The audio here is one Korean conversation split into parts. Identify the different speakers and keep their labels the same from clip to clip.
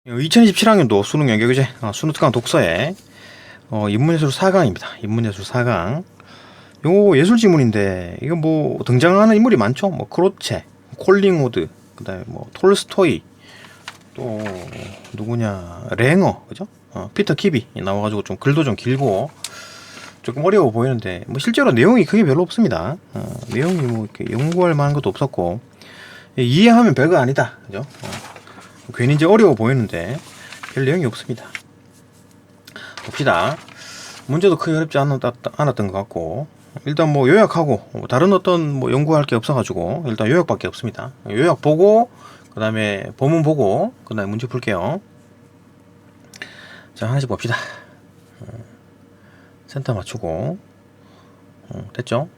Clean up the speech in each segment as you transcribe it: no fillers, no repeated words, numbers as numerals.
Speaker 1: 2027학년도 수능 연계교재 수능 특강 독서의 인문예술 4강입니다. 인문예술 4강. 요거 예술 지문인데 이거 뭐 등장하는 인물이 많죠. 뭐 크로체, 콜링우드, 그다음에 뭐 톨스토이, 또 누구냐 랭어, 그죠? 피터 킵이 나와가지고 좀 글도 좀 길고 조금 어려워 보이는데 뭐 실제로 내용이 크게 별로 없습니다. 내용이 뭐 이렇게 연구할 만한 것도 없었고 이해하면 별거 아니다, 그죠? 괜히 이제 어려워 보이는데 별 내용이 없습니다. 봅시다. 문제도 크게 어렵지 않았던 것 같고 일단 뭐 요약하고 다른 어떤 뭐 연구할 게 없어가지고 일단 요약밖에 없습니다. 요약 보고 그 다음에 본문 보고 그 다음에 문제 풀게요. 자, 하나씩 봅시다. 센터 맞추고 됐죠?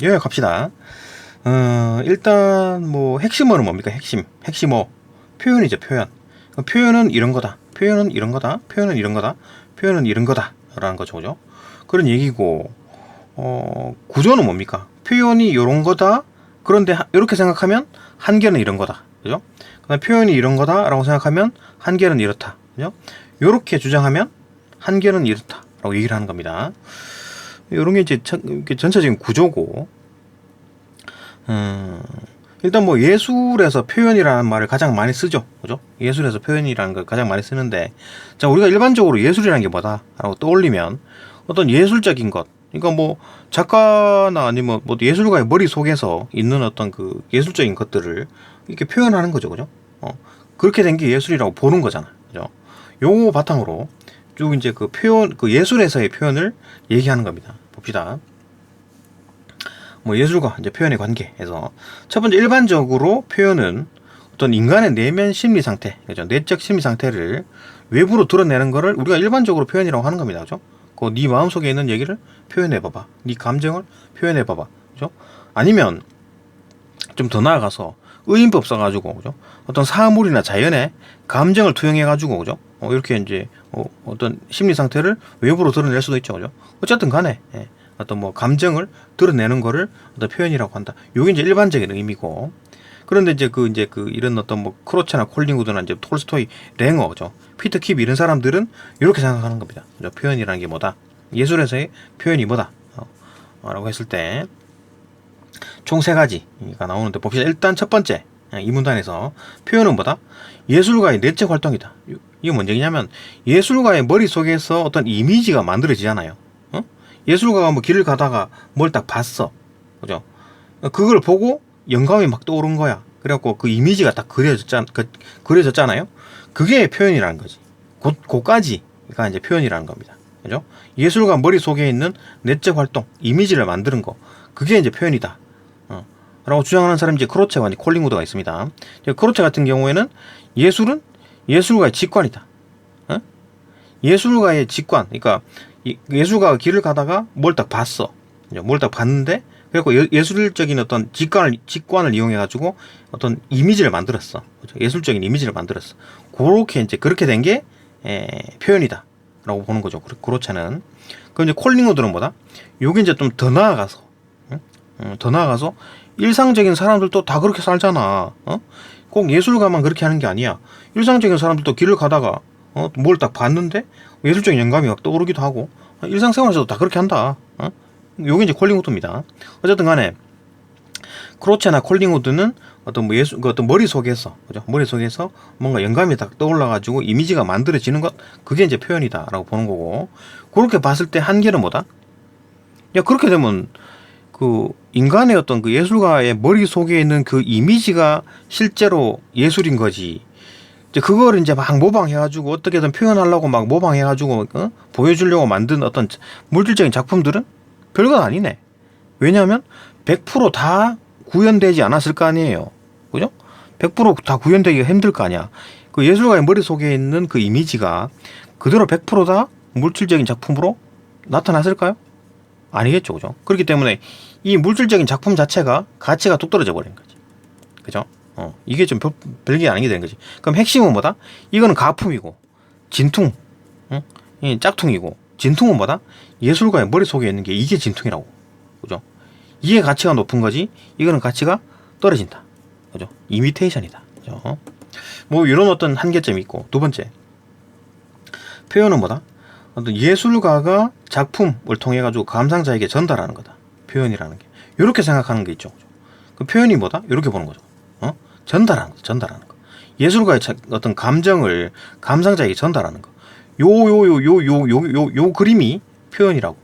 Speaker 1: 요약합시다. 일단 뭐 핵심어는 뭡니까? 핵심어 표현이죠. 표현은 이런 거다, 표현은 이런 거다, 표현은 이런 거다, 표현은 이런 거다 라는 거죠, 그죠? 그런 얘기고 구조는 뭡니까? 표현이 이런 거다, 그런데 이렇게 생각하면 한계는 이런 거다, 그죠? 그다음 표현이 이런 거다 라고 생각하면 한계는 이렇다, 그죠? 요렇게 주장하면 한계는 이렇다 라고 얘기를 하는 겁니다. 요런 게 이제 전체적인 구조고, 일단 뭐 예술에서 표현이라는 말을 가장 많이 쓰죠, 그죠? 예술에서 표현이라는 걸 가장 많이 쓰는데, 자, 우리가 일반적으로 예술이라는 게 뭐다 라고 떠올리면 어떤 예술적인 것, 그러니까 뭐 작가나 아니면 뭐 예술가의 머릿속에서 있는 어떤 그 예술적인 것들을 이렇게 표현하는 거죠, 그죠? 그렇게 된 게 예술이라고 보는 거잖아, 그죠? 요 바탕으로 쭉 이제 그 표현, 그 예술에서의 표현을 얘기하는 겁니다. 봅시다. 뭐 예술과 이제 표현의 관계에서 첫 번째, 일반적으로 표현은 어떤 인간의 내면 심리 상태, 그죠? 내적 심리 상태를 외부로 드러내는 거를 우리가 일반적으로 표현이라고 하는 겁니다, 그죠? 그 네 마음속에 있는 얘기를 표현해 봐봐, 네 감정을 표현해 봐봐, 그죠? 아니면 좀 더 나아가서 의인법 써가지고, 그죠? 어떤 사물이나 자연의 감정을 투영해가지고, 그죠? 이렇게 이제 어떤 심리 상태를 외부로 드러낼 수도 있죠, 그죠? 어쨌든 간에 어떤 뭐 감정을 드러내는 거를 어떤 표현이라고 한다. 요게 이제 일반적인 의미고. 그런데 이제 이런 어떤 뭐 크로체나 콜링우드나 이제 톨스토이, 랭어, 그죠? 피터 킵 이런 사람들은 이렇게 생각하는 겁니다. 그죠? 표현이라는 게 뭐다? 예술에서의 표현이 뭐다? 라고 했을 때 총 세 가지가 나오는데 봅시다. 일단 첫 번째, 이 문단에서 표현은 뭐다? 예술가의 내적 활동이다. 이게 뭔 얘기냐면 예술가의 머릿속에서 어떤 이미지가 만들어지잖아요. 예술가가 뭐 길을 가다가 뭘 딱 봤어, 그죠? 그걸 보고 영감이 막 떠오른 거야. 그래갖고 그 이미지가 딱 그려졌잖아요. 그게 표현이라는 거지. 그까지가 이제 표현이라는 겁니다, 그죠? 예술가 머릿속에 있는 내적 활동, 이미지를 만드는 거, 그게 이제 표현이다 라고 주장하는 사람이 이제 크로체와 이제 콜링우드가 있습니다. 크로체 같은 경우에는 예술은 예술가의 직관이다. 예술가의 직관, 그러니까 예술가가 길을 가다가 뭘 딱 봤어. 뭘 딱 봤는데, 그래갖고 예술적인 어떤 직관을 이용해가지고 어떤 이미지를 만들었어. 그렇죠? 예술적인 이미지를 만들었어. 그렇게 이제 그렇게 된 게 표현이다 라고 보는 거죠. 그렇잖아는. 그럼 이제 콜링우드는 뭐다? 요게 이제 좀 더 나아가서, 더 나아가서 일상적인 사람들도 다 그렇게 살잖아. 꼭 예술가만 그렇게 하는 게 아니야. 일상적인 사람들도 길을 가다가 뭘 딱 봤는데 예술적인 영감이 막 떠오르기도 하고 일상생활에서도 다 그렇게 한다. 요게 이제 콜링우드입니다. 어쨌든 간에 크로체나 콜링우드는 어떤 뭐 어떤 머릿속에서, 그죠? 머릿속에서 뭔가 영감이 딱 떠올라가지고 이미지가 만들어지는 것, 그게 이제 표현이다라고 보는 거고, 그렇게 봤을 때 한계는 뭐다? 야, 그렇게 되면 그 인간의 어떤 그 예술가의 머릿속에 있는 그 이미지가 실제로 예술인 거지. 이제 그걸 이제 막 모방해가지고 어떻게든 표현하려고 막 모방해가지고 보여주려고 만든 어떤 물질적인 작품들은 별건 아니네. 왜냐하면 100%다 구현되지 않았을 거 아니에요, 그죠? 100%다 구현되기가 힘들 거 아니야. 그 예술가의 머릿속에 있는 그 이미지가 그대로 100%다 물질적인 작품으로 나타났을까요? 아니겠죠, 그죠? 그렇기 때문에 이 물질적인 작품 자체가 가치가 뚝 떨어져 버린 거지, 그죠? 이게 좀 별게 아닌 게 되는 거지. 그럼 핵심은 뭐다? 이거는 가품이고, 진퉁, 이 짝퉁이고, 진퉁은 뭐다? 예술가의 머릿속에 있는 게 이게 진퉁이라고, 그죠? 이게 가치가 높은 거지, 이거는 가치가 떨어진다, 그죠? 이미테이션이다, 그죠? 그죠? 뭐 이런 어떤 한계점이 있고, 두 번째 표현은 뭐다? 어떤 예술가가 작품을 통해 가지고 감상자에게 전달하는 거다. 표현이라는 게 이렇게 생각하는 게 있죠. 그 표현이 뭐다? 이렇게 보는 거죠. 전달하는 거, 전달하는 거. 예술가의 어떤 감정을 감상자에게 전달하는 거. 요 그림이 표현이라고.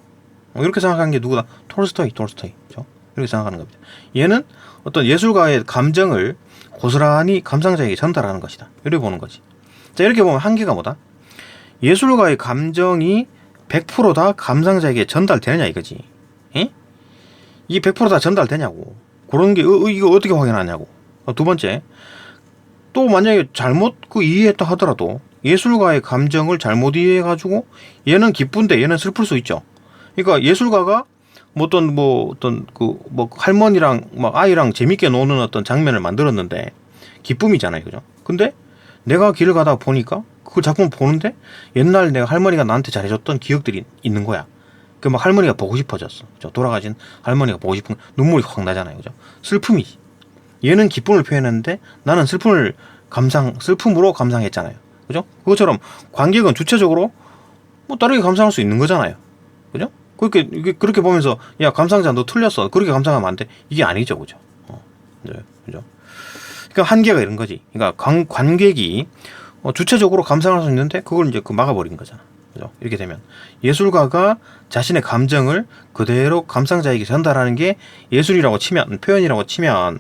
Speaker 1: 이렇게 생각하는 게 누구다? 톨스토이. 그죠? 이렇게 생각하는 겁니다. 얘는 어떤 예술가의 감정을 고스란히 감상자에게 전달하는 것이다. 이렇게 보는 거지. 자, 이렇게 보면 한계가 뭐다? 예술가의 감정이 100%다 감상자에게 전달되느냐 이거지. 에? 이게 100%다 전달되냐고. 그런 게 이거 어떻게 확인하냐고. 두 번째, 또 만약에 잘못 이해했다 하더라도 예술가의 감정을 잘못 이해해가지고 얘는 기쁜데 얘는 슬플 수 있죠. 그러니까 예술가가 어떤 할머니랑 막 아이랑 재밌게 노는 어떤 장면을 만들었는데 기쁨이잖아요, 그죠? 근데 내가 길을 가다 보니까 그 작품을 보는데 옛날 내가 할머니가 나한테 잘해줬던 기억들이 있는 거야. 그 막 할머니가 보고 싶어졌어. 그죠? 돌아가신 할머니가 보고 싶은 눈물이 확 나잖아요, 그죠? 슬픔이지. 얘는 기쁨을 표현했는데 나는 슬픔으로 감상했잖아요. 그죠? 그것처럼 관객은 주체적으로 뭐 다르게 감상할 수 있는 거잖아요. 그죠? 그렇게 보면서 야, 감상자 너 틀렸어. 그렇게 감상하면 안 돼. 이게 아니죠. 그죠? 네, 그죠? 그러니까 한계가 이런 거지. 그러니까 관객이 주체적으로 감상할 수 있는데 그걸 이제 막아버린 거잖아. 그죠? 이렇게 되면 예술가가 자신의 감정을 그대로 감상자에게 전달하는 게 예술이라고 치면, 표현이라고 치면,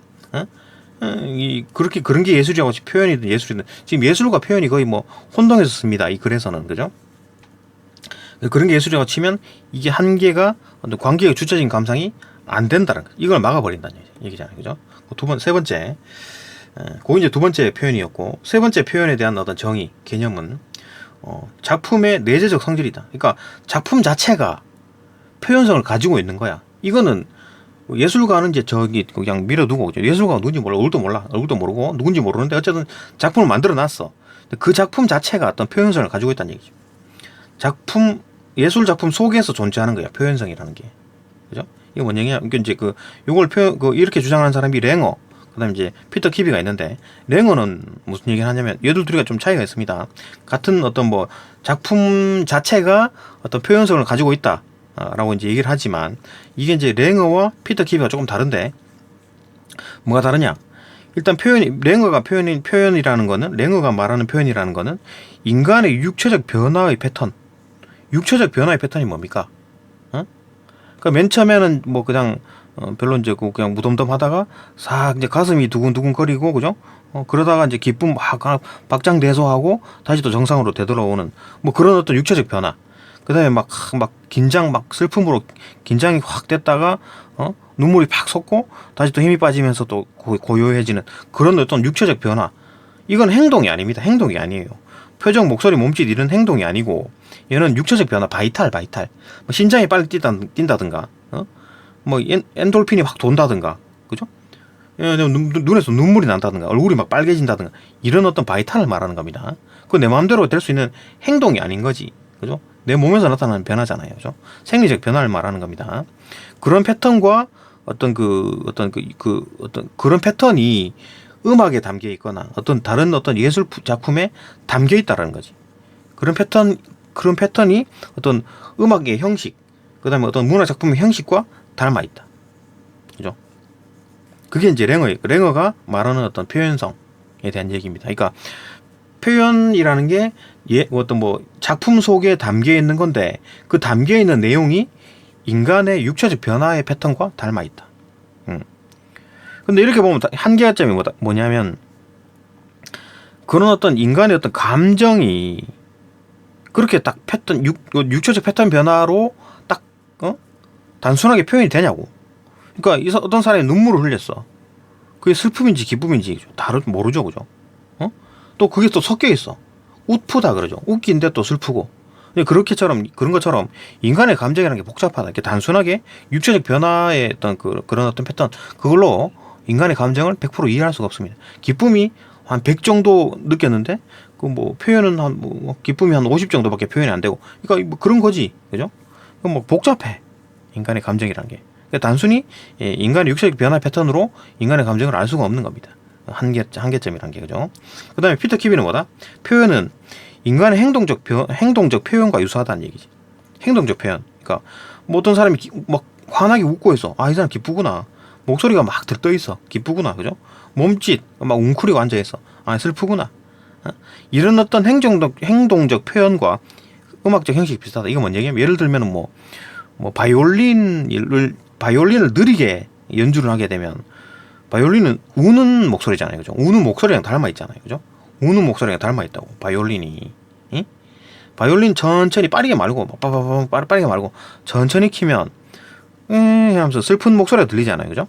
Speaker 1: 그런 게 예술이라고 표현이든 예술이든 지금 예술과 표현이 거의 뭐 혼동해서 씁니다. 이 글에서는. 그죠? 그런 게 예술이라고 치면 이게 한계가 관객의 주체적인 감상이 안 된다는 거. 이걸 막아버린다는 얘기잖아요. 그죠? 세 번째. 그거 이제 두 번째 표현이었고, 세 번째 표현에 대한 어떤 정의, 개념은 작품의 내재적 성질이다. 그러니까 작품 자체가 표현성을 가지고 있는 거야. 이거는 예술가는 이제 저기 그냥 밀어두고, 예술가가 누군지 몰라, 얼굴도 모르고 누군지 모르는데 어쨌든 작품을 만들어 놨어. 그 작품 자체가 어떤 표현성을 가지고 있다는 얘기죠. 예술 작품 속에서 존재하는 거야, 표현성이라는 게. 그죠? 이게 뭔 얘기냐? 그러니까 이제 요걸 이렇게 주장하는 사람이 랭어, 그 다음에 이제 피터 키비가 있는데, 랭어는 무슨 얘기를 하냐면, 얘들 둘이가 좀 차이가 있습니다. 같은 어떤 작품 자체가 어떤 표현성을 가지고 있다, 라고 이제 얘기를 하지만, 이게 이제 랭어와 피터 키비가 조금 다른데, 뭐가 다르냐? 일단 랭어가 말하는 표현이라는 거는, 인간의 육체적 변화의 패턴. 육체적 변화의 패턴이 뭡니까? 그러니까 맨 처음에는 별로 이제 그냥 무덤덤하다가 싹 이제 가슴이 두근두근거리고, 그죠? 그러다가 이제 기쁨 막 박장대소하고 다시 또 정상으로 되돌아오는 그런 어떤 육체적 변화. 그다음에 막 긴장, 슬픔으로 긴장이 확 됐다가 눈물이 팍 솟고 다시 또 힘이 빠지면서 또 고요해지는 그런 어떤 육체적 변화. 이건 행동이 아닙니다. 행동이 아니에요. 표정, 목소리, 몸짓 이런 행동이 아니고, 얘는 육체적 변화, 바이탈. 심장이 빨리 뛴다든가, 엔돌핀이 확 돈다든가, 그죠? 눈에서 눈물이 난다든가, 얼굴이 막 빨개진다든가, 이런 어떤 바이탈을 말하는 겁니다. 그건 내 마음대로 될 수 있는 행동이 아닌 거지, 그죠? 내 몸에서 나타나는 변화잖아요, 그죠? 생리적 변화를 말하는 겁니다. 그런 패턴과 그런 패턴이 음악에 담겨 있거나 다른 예술 작품에 담겨 있다라는 거지. 그런 패턴이 어떤 음악의 형식, 그다음에 어떤 문화 작품의 형식과 닮아 있다. 그죠? 그게 이제 랭어가 말하는 어떤 표현성에 대한 얘기입니다. 그러니까 표현이라는 게 작품 속에 담겨 있는 건데, 그 담겨 있는 내용이 인간의 육체적 변화의 패턴과 닮아 있다. 근데 이렇게 보면 한계점이 뭐냐면, 그런 어떤 인간의 어떤 감정이 그렇게 딱 육체적 패턴 변화로 딱 단순하게 표현이 되냐고. 그러니까 어떤 사람이 눈물을 흘렸어. 그게 슬픔인지 기쁨인지 모르죠, 그죠? 또 그게 또 섞여 있어. 웃프다 그러죠. 웃긴데 또 슬프고. 그런 것처럼 인간의 감정이라는 게 복잡하다. 이렇게 단순하게 육체적 변화의 어떤 그런 어떤 패턴, 그걸로 인간의 감정을 100% 이해할 수가 없습니다. 기쁨이 한 100 정도 느꼈는데, 표현은 기쁨이 한 50 정도밖에 표현이 안 되고, 그러니까 그런 거지, 그죠? 복잡해, 인간의 감정이라는 게. 그러니까 단순히 인간의 육체적 변화 패턴으로 인간의 감정을 알 수가 없는 겁니다. 한계점이란 게, 그죠? 그 다음에 피터 키비는 뭐다? 표현은 인간의 행동적 표현과 유사하다는 얘기지. 행동적 표현. 그러니까 뭐 어떤 사람이 막 환하게 웃고 있어. 아, 이 사람 기쁘구나. 목소리가 막 들떠 있어. 기쁘구나. 그죠? 몸짓 막 웅크리고 앉아 있어. 아, 슬프구나. 어? 이런 어떤 행동적 표현과 음악적 형식이 비슷하다. 이거 뭔 얘기냐면, 예를 들면 뭐 바이올린을 느리게 연주를 하게 되면, 바이올린은 우는 목소리잖아요. 그죠? 우는 목소리랑 닮아 있잖아요. 그죠? 우는 목소리랑 닮아 있다고. 바이올린이. 응? 바이올린 천천히 빠르게 말고 빠르게 말고 천천히 키면 하면서 슬픈 목소리가 들리잖아요. 그죠?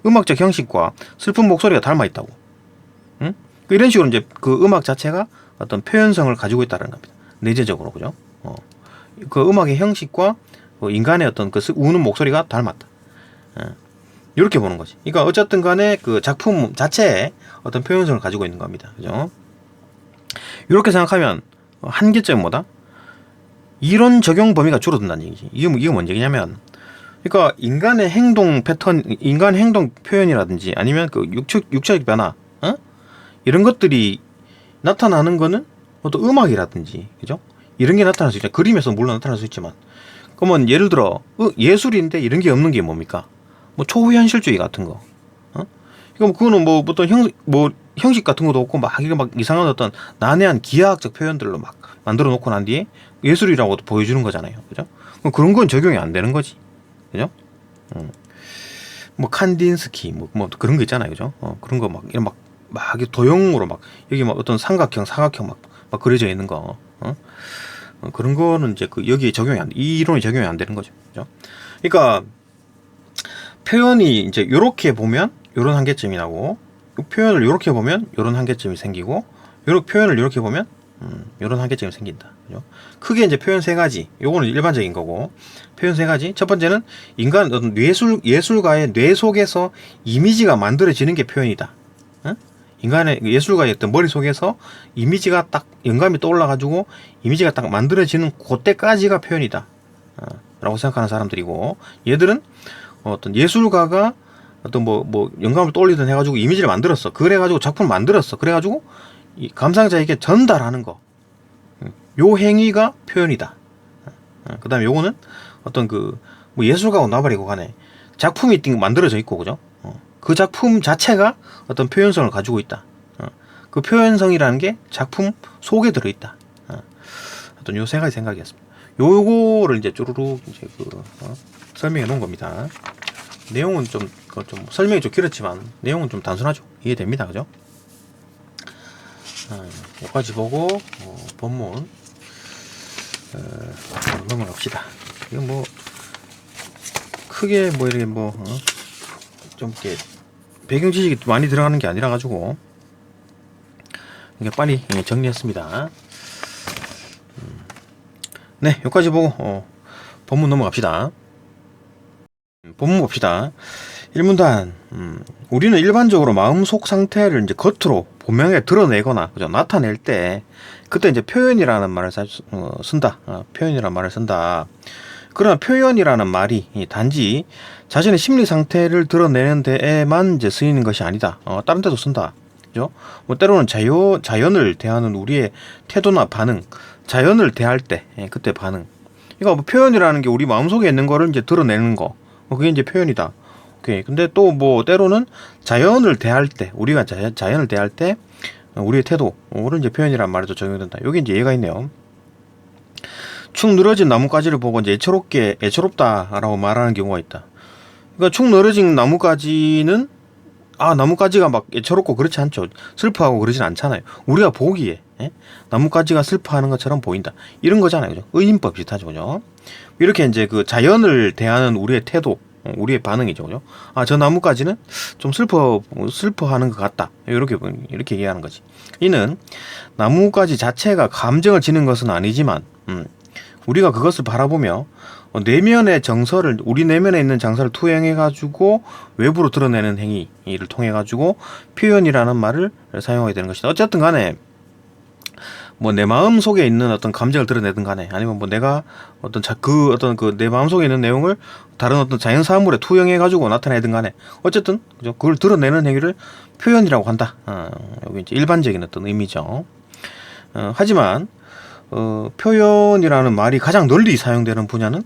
Speaker 1: 음악적 형식과 슬픈 목소리가 닮아 있다고. 응? 이런 식으로 이제 그 음악 자체가 어떤 표현성을 가지고 있다는 겁니다. 내재적으로. 그죠? 그 음악의 형식과 그 인간의 어떤 그 우는 목소리가 닮았다. 이렇게 보는 거지. 그러니까 어쨌든 간에 그 작품 자체에 어떤 표현성을 가지고 있는 겁니다. 그죠? 이렇게 생각하면 한계점은 뭐다? 이론 적용 범위가 줄어든다는 얘기지. 이게 뭔 얘기냐면, 그러니까 인간의 행동 패턴, 인간의 행동 표현이라든지 아니면 그 육체적 변화, 이런 것들이 나타나는 거는 어떤 음악이라든지, 그죠? 이런 게 나타날 수 있죠. 그림에서 물론 나타날 수 있지만, 그러면 예를 들어 예술인데 이런 게 없는 게 뭡니까? 뭐 초현실주의 같은 거. 그럼 그거는 뭐 어떤 형식 같은 것도 없고 막 이게 막 이상한 어떤 난해한 기하학적 표현들로 막 만들어 놓고 난 뒤에 예술이라고도 보여주는 거잖아요. 그죠? 그럼 그런 건 적용이 안 되는 거지. 그죠? 뭐 칸딘스키 뭐 그런 거 있잖아요. 그죠? 그런 거 막 이런 막 도형으로 막 여기 막 어떤 삼각형, 사각형 막 그려져 있는 거. 그런 거는 이제 그 여기에 이 이론이 적용이 안 되는 거죠. 그죠? 그러니까 표현이 이제 요렇게 보면 요런 한계점이 나고, 표현을 요렇게 보면 요런 한계점이 생기고, 표현을 요렇게 보면 요런 한계점이 생긴다. 그죠? 크게 이제 표현 세 가지. 요거는 일반적인 거고, 표현 세 가지. 첫 번째는 인간 어떤 예술가의 뇌 속에서 이미지가 만들어지는 게 표현이다. 인간의 예술가의 어떤 머릿속에서 이미지가 딱 영감이 떠올라가지고 이미지가 딱 만들어지는 그때까지가 표현이다. 라고 생각하는 사람들이고, 얘들은 어떤 예술가가 어떤 뭐 영감을 떠올리든 해가지고 이미지를 만들었어. 그래가지고 작품을 만들었어. 그래가지고 이 감상자에게 전달하는 거. 요 행위가 표현이다. 그 다음에 요거는 어떤 뭐 예술가가 나발이고 간에 작품이 만들어져 있고, 그죠? 그 작품 자체가 어떤 표현성을 가지고 있다. 그 표현성이라는 게 작품 속에 들어있다. 어떤 요 세 가지 생각이었습니다. 요거를 이제 쭈루룩 이제 설명해 놓은 겁니다. 내용은 좀 설명이 좀 길었지만 내용은 좀 단순하죠. 이해됩니다. 그죠? 여기까지 보고 본문 넘어갑시다. 이거 뭐 크게 뭐 이렇게 좀 이렇게 배경 지식이 많이 들어가는 게 아니라 가지고 이게 빨리 정리했습니다. 네, 여기까지 보고 본문 넘어갑시다. 본문 봅시다. 1문단. 우리는 일반적으로 마음속 상태를 이제 겉으로 분명하게 드러내거나, 그죠? 나타낼 때, 그때 이제 표현이라는 말을 쓴다. 표현이라는 말을 쓴다. 그러나 표현이라는 말이 단지 자신의 심리 상태를 드러내는 데에만 이제 쓰이는 것이 아니다. 다른 데도 쓴다. 그죠? 뭐 때로는 자연을 대하는 우리의 태도나 반응, 자연을 대할 때, 그때 반응. 그러니까 뭐 표현이라는 게 우리 마음속에 있는 거를 이제 드러내는 거. 그게 이제 표현이다. 오케이. 근데 또 뭐 때로는 자연을 대할 때, 우리가 자연을 대할 때 우리의 태도를 이제 표현이란 말에도 적용된다. 여기 이제 예가 있네요. 축 늘어진 나뭇가지를 보고 이제 애처롭다라고 말하는 경우가 있다. 그러니까 축 늘어진 나뭇가지는 나뭇가지가 막 애처롭고 그렇지 않죠. 슬퍼하고 그러진 않잖아요. 우리가 보기에 나뭇가지가 슬퍼하는 것처럼 보인다. 이런 거잖아요. 그죠? 의인법 비슷하죠. 그죠? 이렇게 이제 그 자연을 대하는 우리의 태도, 우리의 반응이죠. 그죠? 저 나뭇가지는 좀 슬퍼하는 것 같다. 이렇게 얘기하는 거지. 이는 나뭇가지 자체가 감정을 지는 것은 아니지만, 우리가 그것을 바라보며 우리 내면에 있는 정서를 투영해가지고 외부로 드러내는 행위를 통해가지고 표현이라는 말을 사용하게 되는 것이다. 어쨌든 간에 뭐 내 마음 속에 있는 어떤 감정을 드러내든 간에, 아니면 뭐 내가 어떤 내 마음 속에 있는 내용을 다른 어떤 자연 사물에 투영해 가지고 나타내든 간에, 어쨌든 그죠? 그걸 드러내는 행위를 표현이라고 한다. 여기 이제 일반적인 어떤 의미죠. 하지만 표현이라는 말이 가장 널리 사용되는 분야는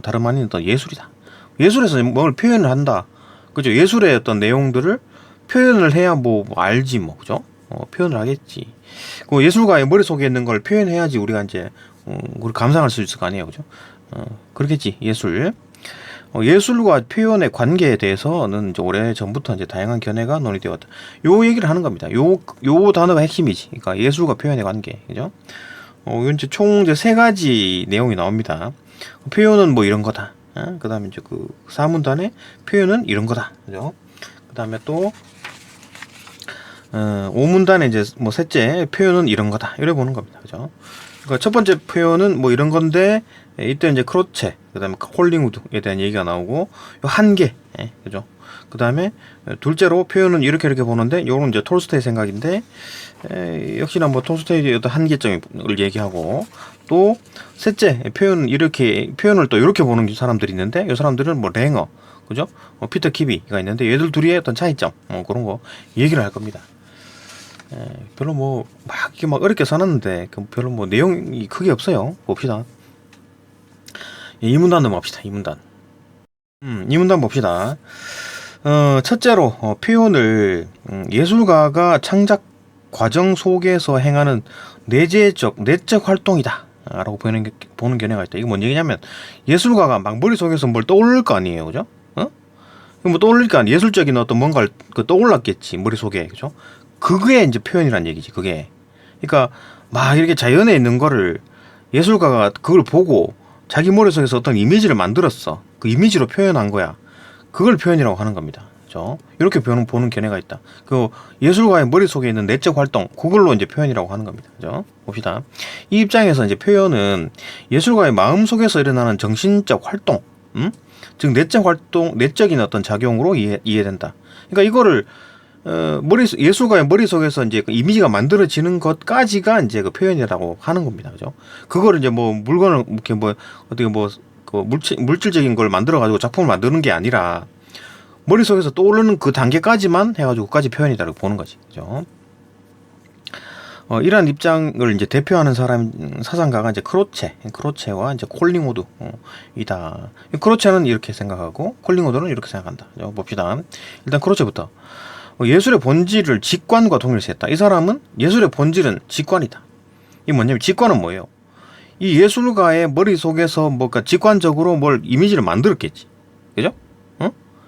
Speaker 1: 다름 아닌 어떤 예술이다. 예술에서 뭘 표현을 한다. 그죠? 예술의 어떤 내용들을 표현을 해야 뭐 알지 뭐, 그죠? 표현을 하겠지. 그 예술가의 머릿속에 있는 걸 표현해야지 우리가 이제 우리 감상할 수 있을 거 아니에요, 그죠? 그렇겠지. 예술. 예술과 표현의 관계에 대해서는 이제 오래 전부터 이제 다양한 견해가 논의되었다. 요 얘기를 하는 겁니다. 요 단어가 핵심이지. 그러니까 예술과 표현의 관계, 그죠? 이건 이제 총 이제 세 가지 내용이 나옵니다. 표현은 뭐 이런 거다. 그 다음에 이제 그 사문단의 표현은 이런 거다. 그죠? 그 다음에 또, 5문단에 이제 뭐 셋째 표현은 이런 거다. 이래 보는 겁니다. 그죠? 그러니까 첫 번째 표현은 뭐 이런 건데, 이때 이제 크로체, 그 다음에 콜링우드에 대한 얘기가 나오고, 요 한계, 그죠? 그 다음에 둘째로 표현은 이렇게 보는데, 요런 이제 톨스토이 생각인데, 역시나 뭐 톨스토이의 어떤 한계점을 얘기하고, 또 셋째 표현은 표현을 또 이렇게 보는 사람들이 있는데, 이 사람들은 뭐 랭어, 그죠? 피터 키비가 있는데, 얘들 둘이의 어떤 차이점, 그런 거 얘기를 할 겁니다. 별로 뭐 이렇게 막 어렵게 써놨는데 별로 뭐 내용이 크게 없어요. 봅시다. 이문단 넘어갑시다. 이문단 봅시다. 첫째로 표현을 예술가가 창작 과정 속에서 행하는 내적 활동이다 라고 보는 견해가 있다. 이게 뭔 얘기냐면, 예술가가 막 머릿속에서 뭘 떠올릴 거 아니에요, 그죠? 뭐 떠올릴까, 예술적인 어떤 뭔가를 떠올랐겠지, 머릿속에, 그죠? 그게 이제 표현이란 얘기지, 그게. 그러니까 막 이렇게 자연에 있는 거를 예술가가 그걸 보고 자기 머릿속에서 어떤 이미지를 만들었어. 그 이미지로 표현한 거야. 그걸 표현이라고 하는 겁니다. 그죠? 이렇게 보는 견해가 있다. 그 예술가의 머릿속에 있는 내적 활동, 그걸로 이제 표현이라고 하는 겁니다. 그죠? 봅시다. 이 입장에서 이제 표현은 예술가의 마음속에서 일어나는 정신적 활동, 즉 내적인 어떤 작용으로 이해된다. 그러니까 이거를 예술가의 머릿속에서 이제 그 이미지가 만들어지는 것까지가 이제 그 표현이라고 하는 겁니다. 그죠? 그거를 이제 뭐 물건을 이렇게 뭐 어떻게 뭐 그 물질적인 걸 만들어가지고 작품을 만드는 게 아니라 머릿속에서 떠오르는 그 단계까지만 해가지고 그까지 표현이다라고 보는 거지. 그죠? 이러한 입장을 이제 대표하는 사상가가 이제 크로체와 이제 콜링우드, 이다. 크로체는 이렇게 생각하고 콜링우드는 이렇게 생각한다. 봅시다. 일단 크로체부터. 예술의 본질을 직관과 동일시했다. 이 사람은 예술의 본질은 직관이다. 이게 뭐냐면, 직관은 뭐예요? 이 예술가의 머릿속에서 뭔가 직관적으로 뭘 이미지를 만들었겠지. 그죠?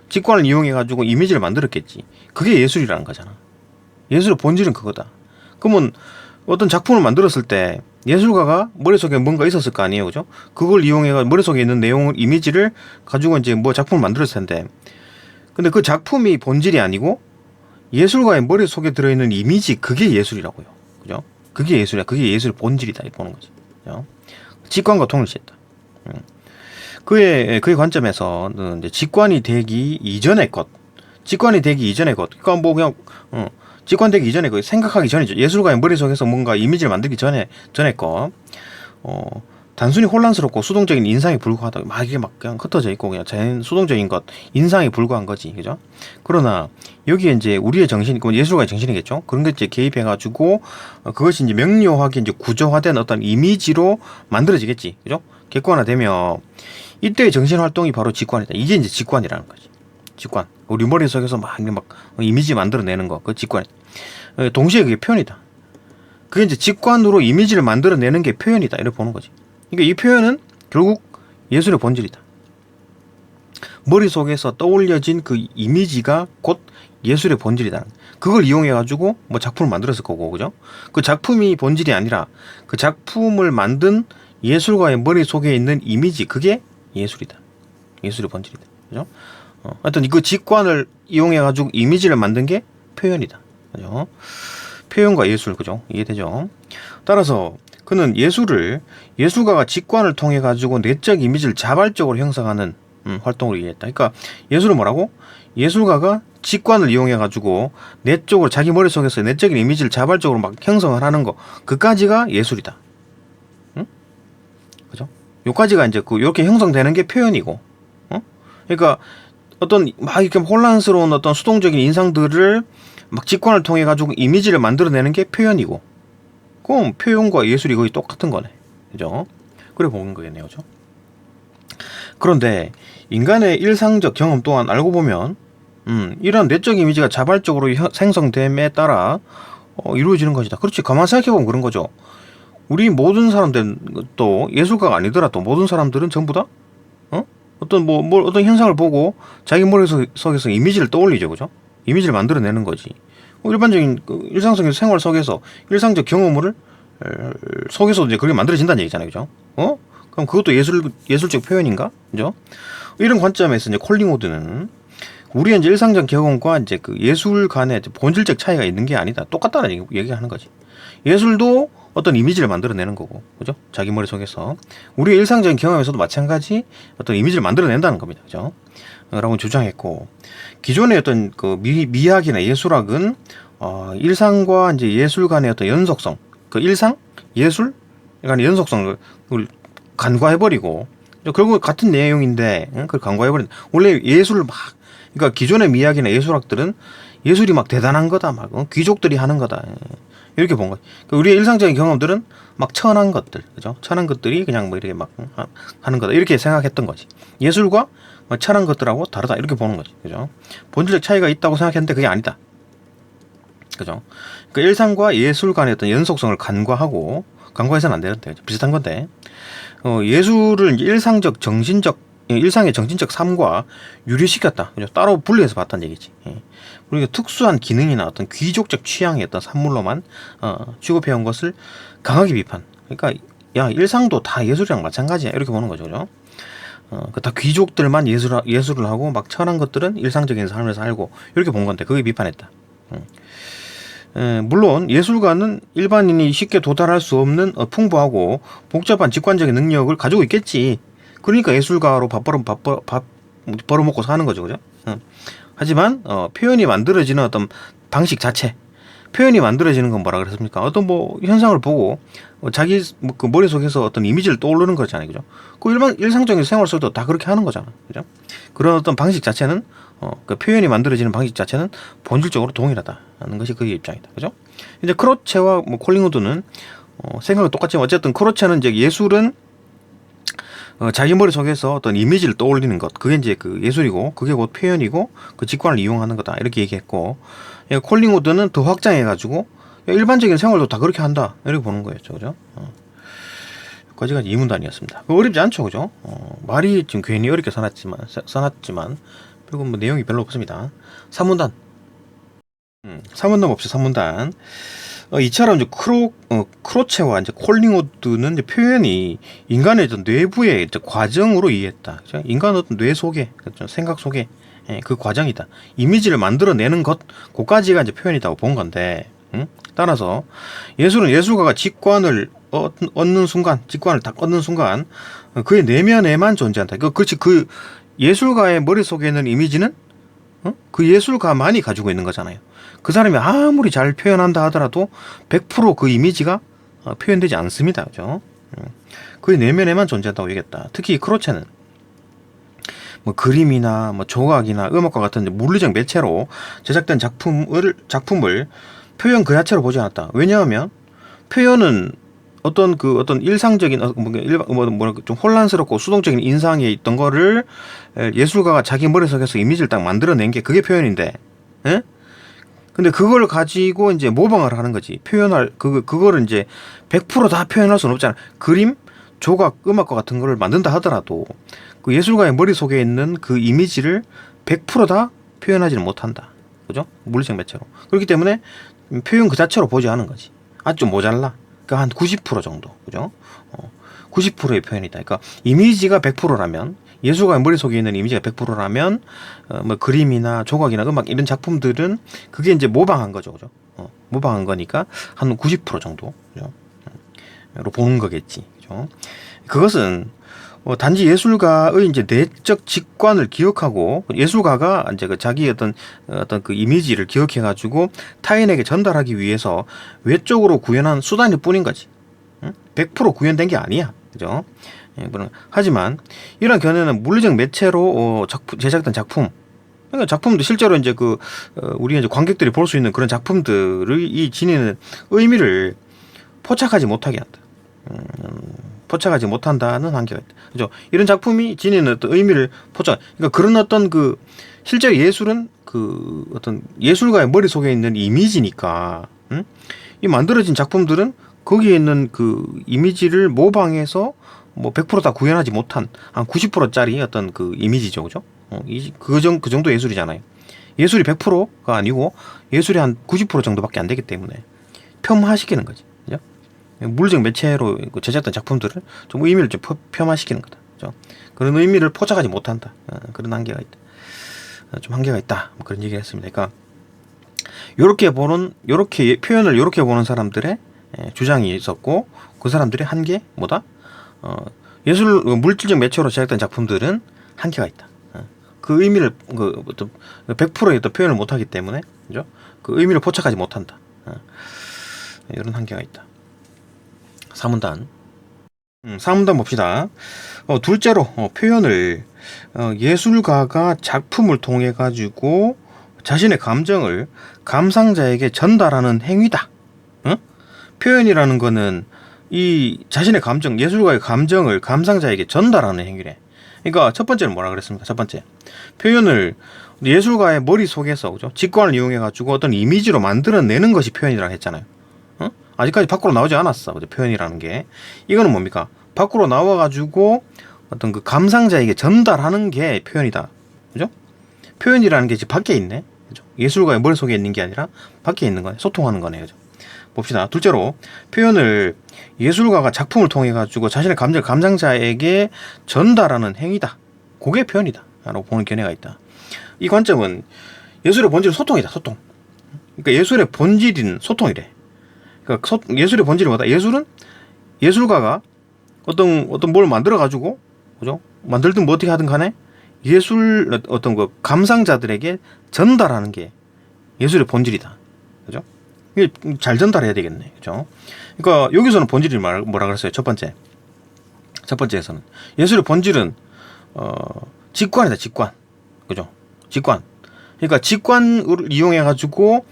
Speaker 1: 직관을 이용해가지고 이미지를 만들었겠지. 그게 예술이라는 거잖아. 예술의 본질은 그거다. 그러면 어떤 작품을 만들었을 때 예술가가 머릿속에 뭔가 있었을 거 아니에요. 그죠? 그걸 이용해가 머릿속에 있는 내용을, 이미지를 가지고 이제 뭐 작품을 만들었을 텐데, 근데 그 작품이 본질이 아니고 예술가의 머릿속에 들어있는 이미지, 그게 예술이라고요. 그죠? 그게 예술이야. 그게 예술의 본질이다. 이렇게 보는 거지. 그죠? 직관과 동일시했다. 그의 관점에서는 이제 직관이 되기 이전의 것. 그러니까 뭐 그냥, 직관되기 이전에 그 생각하기 전이죠. 예술가의 머릿속에서 뭔가 이미지를 만들기 전에 거. 단순히 혼란스럽고 수동적인 인상에 불과하다. 막 이게 막 그냥 흩어져 있고 그냥 자연 수동적인 것, 인상에 불과한 거지. 그죠? 그러나 여기에 이제 우리의 정신, 예술가의 정신이겠죠? 그런 게 이제 개입해가지고 그것이 이제 명료하게 이제 구조화된 어떤 이미지로 만들어지겠지. 그죠? 객관화되면 이때의 정신 활동이 바로 직관이다. 이게 이제 직관이라는 거지. 직관. 우리 머릿속에서 막 이미지 만들어내는 거. 그 직관. 동시에 그게 표현이다. 그게 이제 직관으로 이미지를 만들어내는 게 표현이다. 이렇게 보는 거지. 그러니까 이 표현은 결국 예술의 본질이다. 머릿속에서 떠올려진 그 이미지가 곧 예술의 본질이다. 그걸 이용해가지고 뭐 작품을 만들었을 거고, 그죠? 그 작품이 본질이 아니라 그 작품을 만든 예술가의 머릿속에 있는 이미지, 그게 예술이다. 예술의 본질이다. 그죠? 하여튼 그 직관을 이용해가지고 이미지를 만든 게 표현이다. 그죠? 표현과 예술, 그죠? 이해되죠? 따라서 그는 예술가가 직관을 통해 가지고 내적 이미지를 자발적으로 형성하는 활동으로 이해했다. 그러니까 예술은 뭐라고? 예술가가 직관을 이용해 가지고 내 쪽으로 자기 머릿속에서 내적인 이미지를 자발적으로 막 형성을 하는 거, 그까지가 예술이다. 응? 그죠? 요까지가 이제 그 요렇게 형성되는 게 표현이고, 어? 그러니까 어떤 막 이렇게 혼란스러운 어떤 수동적인 인상들을 막 직관을 통해 가지고 이미지를 만들어내는 게 표현이고, 그럼 표현과 예술이 거의 똑같은 거네. 그죠? 그래 보는 거겠네요. 그죠? 그런데 인간의 일상적 경험 또한 알고 보면 이런 내적 이미지가 자발적으로 생성됨에 따라 이루어지는 것이다. 그렇지. 가만 생각해보면 그런 거죠. 우리 모든 사람들, 또 예술가가 아니더라도 모든 사람들은 전부 다 어떤 어떤 현상을 보고 자기 머릿속에서 이미지를 떠올리죠. 그죠? 이미지를 만들어내는 거지. 일반적인 일상적인 생활 속에서 일상적 경험을 속에서 이제 그게 만들어진다는 얘기잖아요. 그죠? 그럼 그것도 예술적 표현인가? 그죠? 이런 관점에서 이제 콜링우드는 우리의 이제 일상적 경험과 이제 그 예술 간의 본질적 차이가 있는 게 아니다. 똑같다는 얘기하는 거지. 예술도 어떤 이미지를 만들어내는 거고, 그죠? 자기 머릿속에서. 우리의 일상적인 경험에서도 마찬가지 어떤 이미지를 만들어낸다는 겁니다. 그죠? 라고 주장했고, 기존의 어떤 그 미학이나 예술학은, 일상과 이제 예술 간의 어떤 연속성, 그 일상, 예술 간의 연속성을 간과해버리고, 결국 같은 내용인데, 그걸 간과해버린, 원래 예술을 막, 그러니까 기존의 미학이나 예술학들은 예술이 막 대단한 거다, 막, 귀족들이 하는 거다. 이렇게 본 거지. 그러니까 우리의 일상적인 경험들은 막 천한 것들, 그죠? 천한 것들이 그냥 뭐 이렇게 막 하는 거다. 이렇게 생각했던 거지. 예술과 천한 것들하고 다르다. 이렇게 보는 거지. 그죠? 본질적 차이가 있다고 생각했는데 그게 아니다. 그죠? 그러니까 일상과 예술 간의 어떤 연속성을 간과해서는 안 되는데, 비슷한 건데, 예술을 일상적 정신적 일상의 정신적 삶과 유리시켰다. 그죠? 따로 분리해서 봤다는 얘기지. 우리가 특수한 기능이나 어떤 귀족적 취향의 어떤 산물로만 취급해온 것을 강하게 비판. 그러니까 야, 일상도 다 예술이랑 마찬가지야. 이렇게 보는 거죠. 그죠? 다 귀족들만 예술을 하고 막 천한 것들은 일상적인 삶을 살고 이렇게 본 건데 그게 비판했다. 물론 예술가는 일반인이 쉽게 도달할 수 없는 풍부하고 복잡한 직관적인 능력을 가지고 있겠지. 그러니까 예술가로 밥 벌어먹고 사는 거죠. 그죠? 하지만 표현이 만들어지는 어떤 방식 자체, 표현이 만들어지는 건 뭐라 그랬습니까? 어떤 뭐 현상을 보고 자기 그 머릿속에서 어떤 이미지를 떠오르는 거잖아요. 그죠? 그 일상적인 생활 속에도 다 그렇게 하는 거잖아. 그죠? 그런 어떤 방식 자체는 그 표현이 만들어지는 방식 자체는 본질적으로 동일하다는 것이 그의 입장이다. 그죠? 이제 크로체와 뭐 콜링우드는 생각은 똑같지만 어쨌든 크로체는 이제 예술은 자기 머릿속에서 어떤 이미지를 떠올리는 것, 그게 이제 그 예술이고, 그게 곧 표현이고, 그 직관을 이용하는 거다. 이렇게 얘기했고, 콜링우드는 더 확장해가지고, 일반적인 생활도 다 그렇게 한다. 이렇게 보는 거였죠. 그죠? 여기까지가 이문단이었습니다. 어렵지 않죠. 그죠? 말이 지금 괜히 어렵게 써놨지만, 그리고 뭐 내용이 별로 없습니다. 3문단. 3문단 봅시다. 3문단. 이처럼 이제 크로체와 이제 콜링우드는 이제 표현이 인간의 뇌부의 이제 과정으로 이해했다. 그죠? 인간의 어떤 뇌 속에, 그렇죠? 생각 속에 그 과정이다. 이미지를 만들어내는 것, 그까지가 이제 표현이라고 본 건데, 따라서 예술은 예술가가 직관을 얻는 순간, 직관을 딱 얻는 순간, 그의 내면에만 존재한다. 그렇지, 그 예술가의 머릿속에 있는 이미지는 그 예술가만이 가지고 있는 거잖아요. 그 사람이 아무리 잘 표현한다 하더라도 100%그 이미지가 표현되지 않습니다. 그죠? 그의 내면에만 존재한다고 얘기했다. 특히 크로체는 뭐 그림이나 뭐 조각이나 음악과 같은 물리적 매체로 제작된 작품을 표현 그 자체로 보지 않았다. 왜냐하면 표현은 어떤 일상적인 좀 혼란스럽고 수동적인 인상에 있던 거를 예술가가 자기 머릿속에서 이미지를 딱 만들어낸 게 그게 표현인데, 예? 근데 그걸 가지고 이제 모방을 하는 거지. 그거를 이제 100%다 표현할 수는 없잖아. 그림, 조각, 음악과 같은 거를 만든다 하더라도 그 예술가의 머릿속에 있는 그 이미지를 100%다 표현하지는 못한다. 그죠? 물리적 매체로. 그렇기 때문에 표현 그 자체로 보지 않은 거지. 아주 좀 모자라. 그러니까 한 90% 정도. 그죠? 90%의 표현이다. 그러니까 이미지가 100%라면 예술가의 머릿속에 있는 이미지가 100%라면 뭐 그림이나 조각이나 음악 이런 작품들은 그게 이제 모방한 거죠. 그죠? 모방한 거니까 한 90% 정도. 그죠? 로 보는 거겠지. 그죠? 그것은 단지 예술가의 이제 내적 직관을 기억하고 예술가가 이제 그 자기 어떤 그 이미지를 기억해가지고 타인에게 전달하기 위해서 외적으로 구현한 수단일 뿐인 거지. 응? 100% 구현된 게 아니야, 그죠? 예, 하지만 이런 견해는 물리적 매체로 제작된 작품, 그러니까 작품도 실제로 이제 우리 이제 관객들이 볼 수 있는 그런 작품들의 이 지니는 의미를 포착하지 못하게 한다. 포착하지 못한다는 한계가 있다. 그죠? 이런 작품이 지니는 어떤 의미를 그러니까 그런 어떤 실제 예술은 어떤 예술가의 머릿속에 있는 이미지니까, 응? 이 만들어진 작품들은 거기에 있는 그 이미지를 모방해서 뭐 100%다 구현하지 못한 한 90%짜리 어떤 그 이미지죠. 그죠? 그 정도 예술이잖아요. 예술이 100%가 아니고 예술이 한 90% 정도밖에 안 되기 때문에 폄하시키는 거지. 그죠? 물리적 매체로 제작된 작품들을 좀 의미를 좀 폄하시키는 거다. 그죠? 그런 의미를 포착하지 못한다. 그런 한계가 있다. 좀 한계가 있다. 뭐 그런 얘기를 했습니다. 그러니까 요렇게 표현을 요렇게 보는 사람들의 주장이 있었고, 그 사람들의 한계 뭐다? 물질적 매체로 제작된 작품들은 한계가 있다. 그 의미를 100%의 어떤 표현을 못하기 때문에, 그죠? 그 의미를 포착하지 못한다. 이런 한계가 있다. 3문단. 3문단 봅시다. 둘째로 표현을 예술가가 작품을 통해 가지고 자신의 감정을 감상자에게 전달하는 행위다. 표현이라는 거는 이 자신의 감정, 예술가의 감정을 감상자에게 전달하는 행위래. 그러니까 첫 번째는 뭐라 그랬습니까? 첫 번째, 표현을 예술가의 머릿속에서, 그죠? 직관을 이용해 가지고 어떤 이미지로 만들어내는 것이 표현이라고 했잖아요. 아직까지 밖으로 나오지 않았어. 그죠? 표현이라는 게. 이거는 뭡니까? 밖으로 나와 가지고 어떤 그 감상자에게 전달하는 게 표현이다. 그죠? 표현이라는 게 지금 밖에 있네. 그죠? 예술가의 머릿속에 있는 게 아니라 밖에 있는 거네. 소통하는 거네. 그죠? 봅시다. 둘째로, 표현을 예술가가 작품을 통해 가지고 자신의 감정을 감상자에게 전달하는 행위다. 그게 표현이다. 라고 보는 견해가 있다. 이 관점은 예술의 본질은 소통이다. 소통. 그러니까 예술의 본질인 소통이래. 그러니까 예술의 본질이 뭐다? 예술은 예술가가 어떤 뭘 만들어 가지고, 그죠? 만들든 뭐 어떻게 하든 간에 어떤 감상자들에게 전달하는 게 예술의 본질이다. 그죠? 이게 잘 전달해야 되겠네. 그죠? 그러니까 여기서는 본질이 뭐라 그랬어요? 첫 번째에서는 예술의 본질은 직관이다. 직관. 그죠? 직관. 그러니까 직관을 이용해 가지고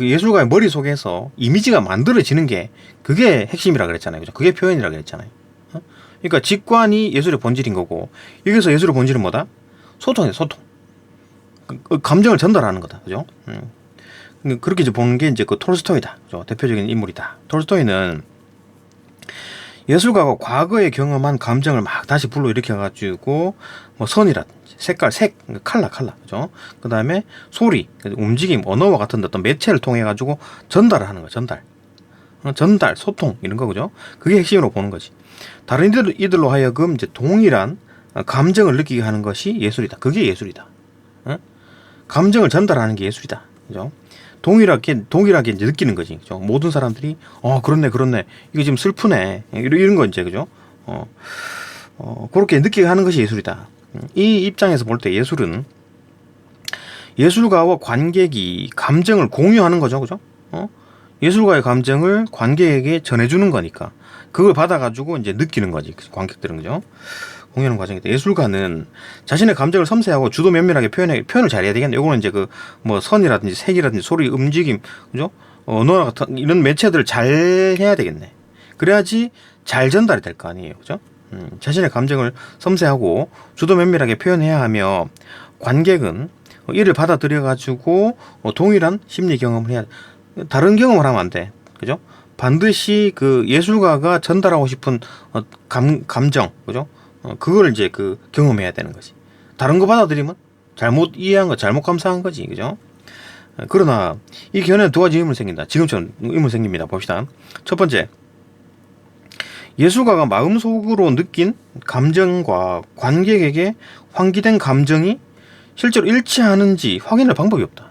Speaker 1: 예술가의 머릿속에서 이미지가 만들어지는 게 그게 핵심이라 그랬잖아요. 그죠? 그게 표현이라 그랬잖아요. 그러니까 직관이 예술의 본질인 거고, 여기서 예술의 본질은 뭐다? 소통이다. 소통. 감정을 전달하는 거다. 그죠? 그렇게 이제 보는 게 이제 톨스토이다. 그죠? 대표적인 인물이다. 톨스토이는 예술가가 과거에 경험한 감정을 막 다시 불러일으켜가지고, 뭐 선이라든지 색깔, 컬러, 그죠? 그 다음에 소리, 움직임, 언어와 같은 어떤 매체를 통해 가지고 전달을 하는 거야. 전달, 소통 이런 거, 그죠? 그게 핵심으로 보는 거지. 다른 이들로 하여금 이제 동일한 감정을 느끼게 하는 것이 예술이다. 그게 예술이다. 감정을 전달하는 게 예술이다. 그죠? 동일하게 이제 느끼는 거지. 그죠? 모든 사람들이, 그렇네. 이거 지금 슬프네. 이런 거 이제, 그죠? 그렇게 느끼게 하는 것이 예술이다. 이 입장에서 볼 때 예술은 예술가와 관객이 감정을 공유하는 거죠. 그죠? 예술가의 감정을 관객에게 전해주는 거니까. 그걸 받아가지고 이제 느끼는 거지. 관객들은, 그죠? 공유하는 과정이다. 예술가는 자신의 감정을 섬세하고 주도 면밀하게 표현을 잘해야 되겠네. 요거는 이제 뭐 선이라든지 색이라든지 소리, 움직임, 그죠? 언어나 같은 이런 매체들을 잘 해야 되겠네. 그래야지 잘 전달이 될 거 아니에요. 그죠? 자신의 감정을 섬세하고 주도 면밀하게 표현해야 하며, 관객은 이를 받아들여가지고 동일한 심리 경험을 해야 돼. 다른 경험을 하면 안 돼. 그죠? 반드시 예술가가 전달하고 싶은 감정, 그죠? 그걸 이제 경험해야 되는 거지. 다른 거 받아들이면 잘못 이해한 거, 잘못 감상한 거지. 그죠? 그러나 이 견해는 두 가지 의문이 생긴다. 지금처럼 의문이 생깁니다. 봅시다. 첫 번째, 예술가가 마음속으로 느낀 감정과 관객에게 환기된 감정이 실제로 일치하는지 확인할 방법이 없다.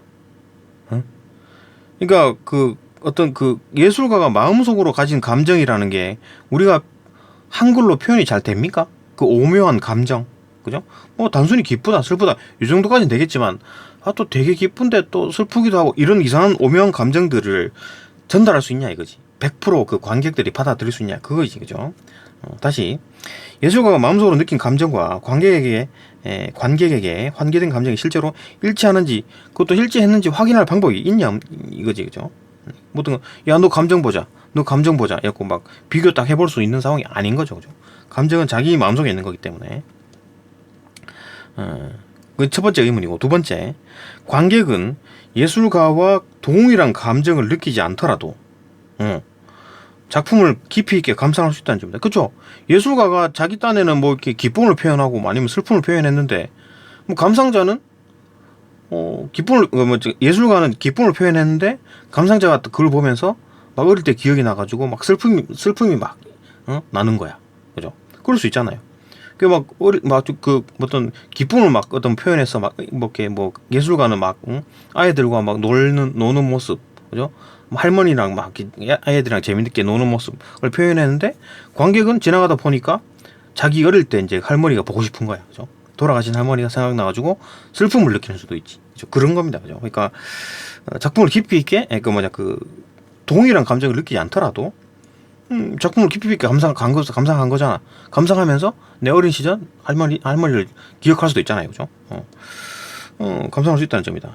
Speaker 1: 그러니까 어떤 예술가가 마음속으로 가진 감정이라는 게 우리가 한글로 표현이 잘 됩니까? 그 오묘한 감정, 그죠? 뭐 단순히 기쁘다, 슬프다 이 정도까지는 되겠지만 또 되게 기쁜데 또 슬프기도 하고 이런 이상한 오묘한 감정들을 전달할 수 있냐 이거지. 100%그 관객들이 받아들일 수 있냐 그거지, 그죠? 다시 예술가가 마음속으로 느낀 감정과 관객에게 환기된 감정이 실제로 일치하는지, 그것도 일치했는지 확인할 방법이 있냐 이거지, 그죠? 뭐든 야 너 감정 보자, 너 감정 보자 이렇게 막 비교 딱 해볼 수 있는 상황이 아닌 거죠, 그죠? 감정은 자기 마음속에 있는 거기 때문에. 그 첫 번째 의문이고, 두 번째, 관객은 예술가와 동일한 감정을 느끼지 않더라도 작품을 깊이 있게 감상할 수 있다는 점입니다. 그렇죠? 예술가가 자기 딴에는 뭐 이렇게 기쁨을 표현하고 아니면 슬픔을 표현했는데, 뭐 감상자는 예술가는 기쁨을 표현했는데 감상자가 그걸 보면서 막 어릴 때 기억이 나가지고 막 슬픔이 막 나는 거야, 그죠? 그럴 수 있잖아요. 그 어떤 기쁨을 막 어떤 표현해서 예술가는 막 아이들과 막 노는 모습, 그죠? 할머니랑 막 아이들이랑 재밌게 노는 모습을 표현했는데, 관객은 지나가다 보니까 자기 어릴 때 이제 할머니가 보고 싶은 거야, 그죠? 돌아가신 할머니가 생각나가지고 슬픔을 느끼는 수도 있지, 그죠? 그런 겁니다, 그죠? 그러니까 작품을 깊이 있게 동일한 감정을 느끼지 않더라도 작품을 깊이 있게 감상한 거잖아. 감상하면서 내 어린 시절 할머니를 기억할 수도 있잖아요, 그죠? 감상할 수 있다는 점이다.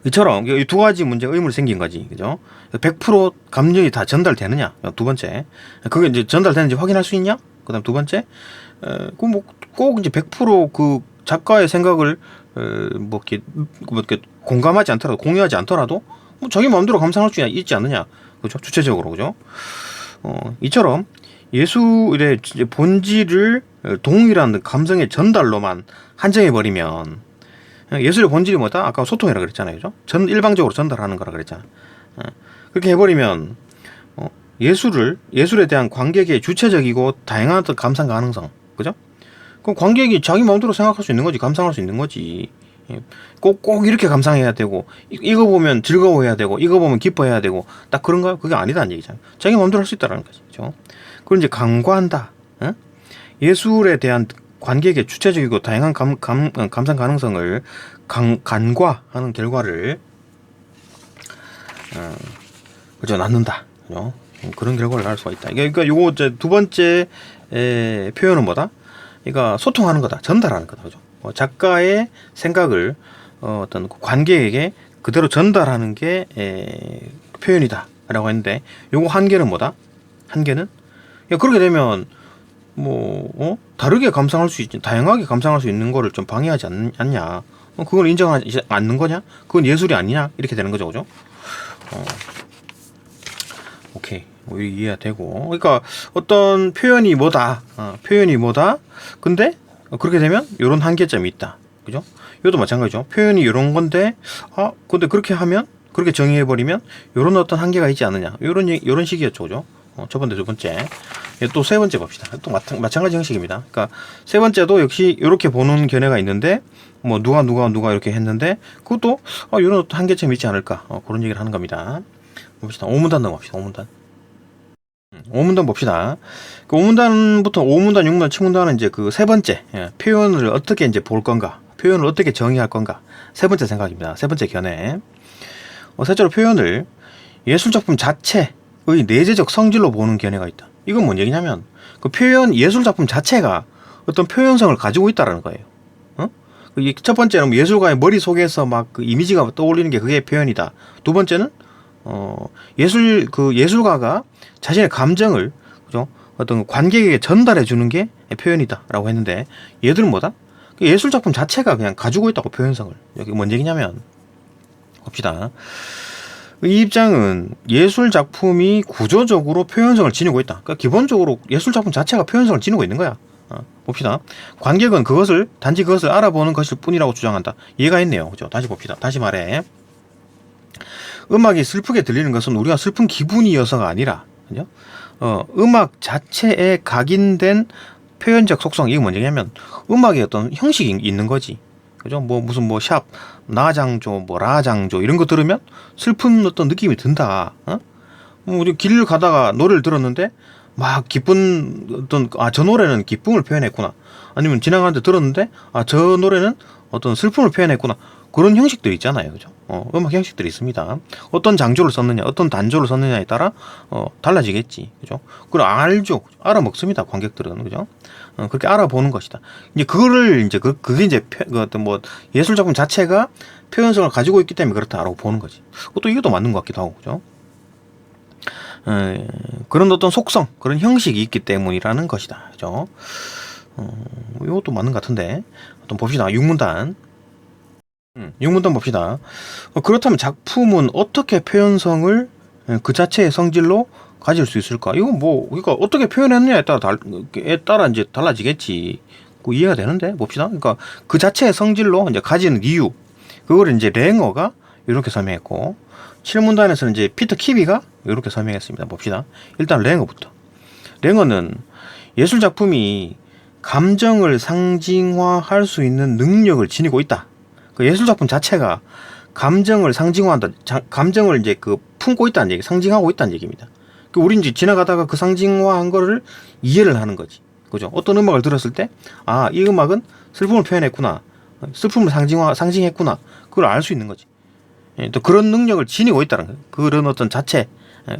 Speaker 1: 이처럼 이 두 가지 문제가 의문이 생긴 거지, 그죠? 100% 감정이 다 전달되느냐, 두 번째, 그게 이제 전달되는지 확인할 수 있냐? 그다음 두 번째, 꼭 이제 100%그 작가의 생각을 이렇게 공감하지 않더라도, 공유하지 않더라도 뭐 자기 마음대로 감상할 수 있지 않느냐, 그죠? 주체적으로, 그죠? 이처럼 예술의 본질을 동일한 감성의 전달로만 한정해 버리면, 예술의 본질이 뭐다? 아까 소통이라 그랬잖아요, 그죠? 일방적으로 전달하는 거라 그랬잖아. 그렇게 해버리면 예술에 대한 관객의 주체적이고 다양한 감상 가능성, 그죠? 그럼 관객이 자기 마음대로 생각할 수 있는 거지, 감상할 수 있는 거지. 꼭 이렇게 감상해야 되고, 이거 보면 즐거워해야 되고, 이거 보면 기뻐해야 되고, 딱 그런가요? 그게 아니다는 얘기잖아요. 자기 마음대로 할 수 있다라는 거죠, 그죠? 그걸 이제 간과한다. 예술에 대한 관객의 주체적이고 다양한 감상 가능성을 간과하는 결과를 그죠, 낳는다, 그죠? 그런 결과를 낳을 수가 있다. 그러니까 요거 이제 두 번째 표현은 뭐다? 그러니까 소통하는 거다, 전달하는 거다, 그죠? 작가의 생각을 어떤 관객에게 그대로 전달하는 게 표현이다라고 했는데, 요거 한계는 뭐다? 한계는 그렇게 되면 다르게 감상할 수 있지, 다양하게 감상할 수 있는 거를 좀 방해하지 않냐? 그걸 인정하지 않는 거냐? 그건 예술이 아니냐? 이렇게 되는 거죠, 그죠? 오케이, 이해가 되고, 그러니까 어떤 표현이 뭐다, 근데 그렇게 되면 이런 한계점이 있다, 그죠? 이것도 마찬가지죠. 표현이 이런 건데, 근데 그렇게 정의해버리면 이런 어떤 한계가 있지 않느냐, 이런 식이었죠, 그죠? 첫 번째, 두 번째. 또 세 번째 봅시다. 또 마찬가지 형식입니다. 그러니까 세 번째도 역시 이렇게 보는 견해가 있는데, 뭐 누가 이렇게 했는데 그것도 이런 어떤 한계점이 있지 않을까, 그런 얘기를 하는 겁니다. 봅시다. 5문단 넘어갑시다. 5문단 봅시다. 그 5문단부터 5문단, 6문단, 7문단은 이제 그 세 번째, 표현을 어떻게 이제 볼 건가, 표현을 어떻게 정의할 건가, 세 번째 생각입니다. 세 번째 견해. 셋째로 표현을 예술작품 자체의 내재적 성질로 보는 견해가 있다. 이건 뭔 얘기냐면, 그 예술작품 자체가 어떤 표현성을 가지고 있다라는 거예요. 첫 번째는 예술가의 머릿속에서 막 그 이미지가 떠올리는 게 그게 표현이다. 두 번째는 예술가가 자신의 감정을, 그죠, 어떤 관객에게 전달해 주는 게 표현이다라고 했는데, 얘들은 뭐다? 예술 작품 자체가 그냥 가지고 있다고, 표현성을. 여기 뭔 얘기냐면, 봅시다. 이 입장은 예술 작품이 구조적으로 표현성을 지니고 있다. 그러니까 기본적으로 예술 작품 자체가 표현성을 지니고 있는 거야. 봅시다. 관객은 단지 그것을 알아보는 것일 뿐이라고 주장한다. 이해가 있네요, 그죠? 다시 봅시다. 다시 말해. 음악이 슬프게 들리는 것은 우리가 슬픈 기분이어서가 아니라, 그죠? 음악 자체에 각인된 표현적 속성, 이게 뭔 얘기냐면, 음악의 어떤 형식이 있는 거지, 그죠? 무슨 샵, 나장조, 라장조, 이런 거 들으면 슬픈 어떤 느낌이 든다. 우리 길을 가다가 노래를 들었는데, 막 기쁜 어떤 저 노래는 기쁨을 표현했구나. 아니면 지나가는데 들었는데 저 노래는 어떤 슬픔을 표현했구나. 그런 형식들이 있잖아요. 그죠? 음악 형식들이 있습니다. 어떤 장조를 썼느냐, 어떤 단조를 썼느냐에 따라 달라지겠지. 그죠? 그걸 알죠. 알아먹습니다. 관객들은. 그죠? 그렇게 알아보는 것이다. 이제 그거를 이제 그게 이제 어떤 뭐 예술 작품 자체가 표현성을 가지고 있기 때문에 그렇다 알고 보는 거지. 또 이것도 맞는 것 같기도 하고. 그죠? 그런 어떤 속성, 그런 형식이 있기 때문이라는 것이다. 그죠? 이것도 맞는 것 같은데. 또 봅시다. 6문단. 6문단 봅시다. 그렇다면 작품은 어떻게 표현성을 그 자체의 성질로 가질 수 있을까? 이건 뭐, 그러니까 어떻게 표현했느냐에 따라 이제 달라지겠지. 그 이해가 되는데? 봅시다. 그러니까 그 자체의 성질로 이제 가지는 이유. 그걸 이제 랭어가 이렇게 설명했고, 7문단에서는 이제 피터 키비가 이렇게 설명했습니다. 봅시다. 일단 랭어부터. 랭어는 예술 작품이 감정을 상징화할 수 있는 능력을 지니고 있다. 그 예술 작품 자체가 감정을 상징화한다. 감정을 이제 품고 있다는 얘기, 상징하고 있다는 얘기입니다. 우린 이제 지나가다가 그 상징화한 거를 이해를 하는 거지. 그죠? 어떤 음악을 들었을 때, 이 음악은 슬픔을 표현했구나. 슬픔을 상징했구나. 그걸 알 수 있는 거지. 또 그런 능력을 지니고 있다는 거예요. 그런 어떤 자체,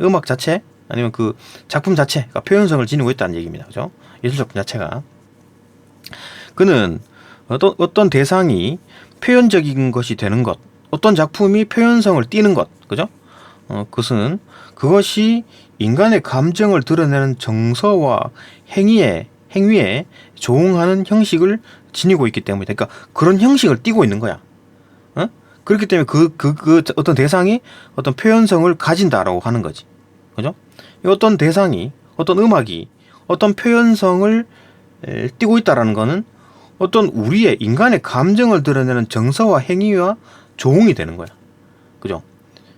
Speaker 1: 음악 자체, 아니면 그 작품 자체가 표현성을 지니고 있다는 얘기입니다. 그죠? 예술 작품 자체가. 그는 어떤 대상이 표현적인 것이 되는 것, 어떤 작품이 표현성을 띠는 것, 그죠? 그것이 인간의 감정을 드러내는 정서와 행위에 조응하는 형식을 지니고 있기 때문이다. 그러니까 그런 형식을 띠고 있는 거야. 그렇기 때문에 어떤 대상이 어떤 표현성을 가진다라고 하는 거지. 그죠? 어떤 대상이, 어떤 음악이 어떤 표현성을 띠고 있다라는 거는 어떤 우리의 인간의 감정을 드러내는 정서와 행위와 조응이 되는 거야. 그죠?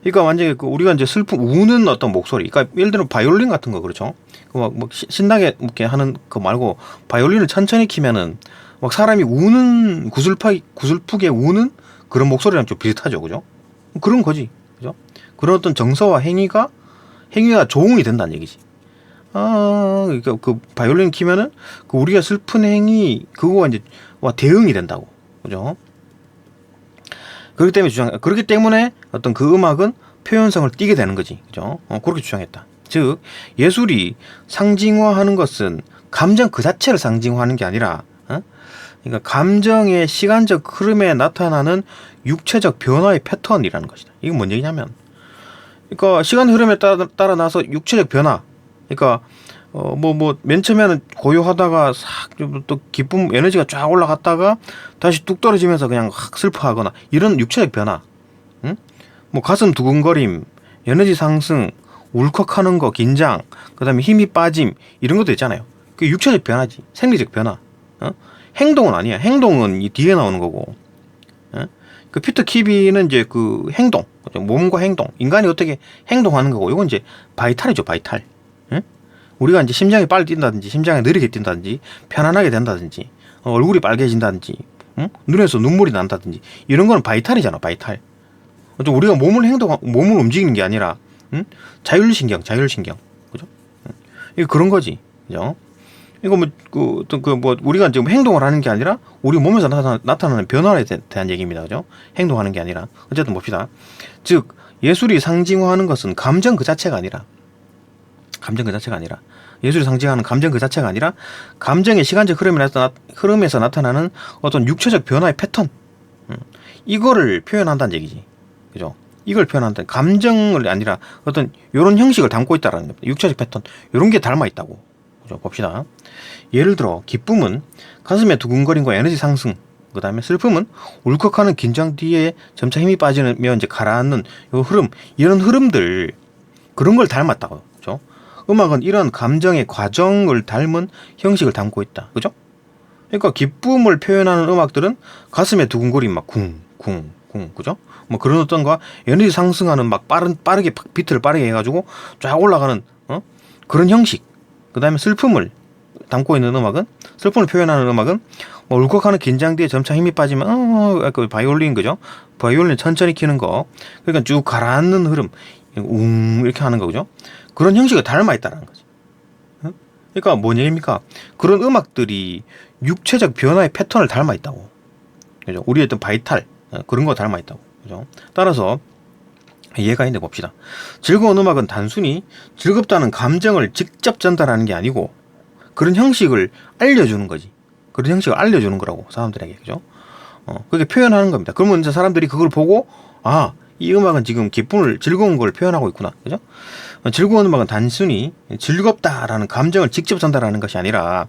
Speaker 1: 그러니까 완전히 우리가 이제 우는 어떤 목소리. 그러니까 예를 들면 바이올린 같은 거 그렇죠? 막 신나게 이렇게 하는 거 말고 바이올린을 천천히 키면은 막 사람이 우는 구슬프게 우는 그런 목소리랑 좀 비슷하죠. 그죠? 그런 거지. 그죠? 그런 어떤 정서와 행위가 조응이 된다는 얘기지. 그러니까 그 바이올린 키면은 우리가 슬픈 행위 그거가 이제 대응이 된다고. 그죠? 그렇기 때문에 어떤 그 음악은 표현성을 띠게 되는 거지. 그죠? 그렇게 주장했다. 즉, 예술이 상징화하는 것은 감정 그 자체를 상징화하는 게 아니라, 그러니까 감정의 시간적 흐름에 나타나는 육체적 변화의 패턴이라는 것이다. 이건 뭔 얘기냐면, 그러니까 시간 흐름에 따라 나서 육체적 변화. 그러니까 맨 처음에는 고요하다가 또 기쁨 에너지가 쫙 올라갔다가 다시 뚝 떨어지면서 그냥 확 슬퍼하거나 이런 육체적 변화. 응? 가슴 두근거림, 에너지 상승, 울컥하는 거, 긴장, 그다음에 힘이 빠짐 이런 것도 있잖아요. 그 육체적 변화지. 생리적 변화. 행동은 아니야. 행동은 이 뒤에 나오는 거고. 그 피터 키비는 이제 그 행동, 몸과 행동, 인간이 어떻게 행동하는 거고, 이건 이제 바이탈이죠, 바이탈. 우리가 이제 심장이 빨리 뛴다든지, 심장이 느리게 뛴다든지, 편안하게 된다든지, 얼굴이 빨개진다든지, 눈에서 눈물이 난다든지, 이런 거는 바이탈이잖아, 바이탈. 우리가 몸을 움직이는 게 아니라, 자율신경, 그죠? 이거 그런 거지, 그죠? 이거 우리가 지금 행동을 하는 게 아니라, 우리 몸에서 나타나는 변화에 대한 얘기입니다, 그죠? 행동하는 게 아니라. 어쨌든 봅시다. 즉, 예술이 상징화하는 것은 감정 그 자체가 아니라, 예술이 상징하는 감정 그 자체가 아니라 감정의 시간적 흐름에서 나타나는 어떤 육체적 변화의 패턴, 이거를 표현한다는 얘기지. 그죠? 이걸 표현한다. 감정을 아니라 어떤 요런 형식을 담고 있다라는 겁니다. 육체적 패턴. 요런 게 닮아 있다고. 그죠? 봅시다. 예를 들어 기쁨은 가슴의 두근거림과 에너지 상승, 그 다음에 슬픔은 울컥하는 긴장 뒤에 점차 힘이 빠지면 이제 가라앉는 요 흐름, 이런 흐름들, 그런 걸 닮았다고. 그죠? 음악은 이런 감정의 과정을 닮은 형식을 담고 있다. 그죠? 그러니까 기쁨을 표현하는 음악들은 가슴에 두근거림 막 쿵쿵쿵, 그죠? 그런 어떤 거 에너지 상승하는 막 빠르게 비트를 빠르게 해가지고 쫙 올라가는 그런 형식. 그 다음에 슬픔을 담고 있는 음악은, 슬픔을 표현하는 음악은 울컥하는 긴장 뒤에 점차 힘이 빠지면 그 바이올린, 그죠? 바이올린 천천히 키는 거, 그러니까 쭉 가라앉는 흐름, 이렇게 하는 거, 그죠? 그런 형식이 닮아 있다는 거지. 그러니까 뭔 얘기입니까? 그런 음악들이 육체적 변화의 패턴을 닮아 있다고. 그죠? 우리의 어떤 바이탈, 그런 거 닮아 있다고. 그죠? 따라서 이해가 있는데 봅시다. 즐거운 음악은 단순히 즐겁다는 감정을 직접 전달하는 게 아니고 그런 형식을 알려주는 거지. 그런 형식을 알려주는 거라고, 사람들에게. 그죠? 그렇게 표현하는 겁니다. 그러면 이제 사람들이 그걸 보고, 아, 이 음악은 지금 기쁨을, 즐거운 걸 표현하고 있구나. 그죠? 즐거운 음악은 단순히 즐겁다라는 감정을 직접 전달하는 것이 아니라,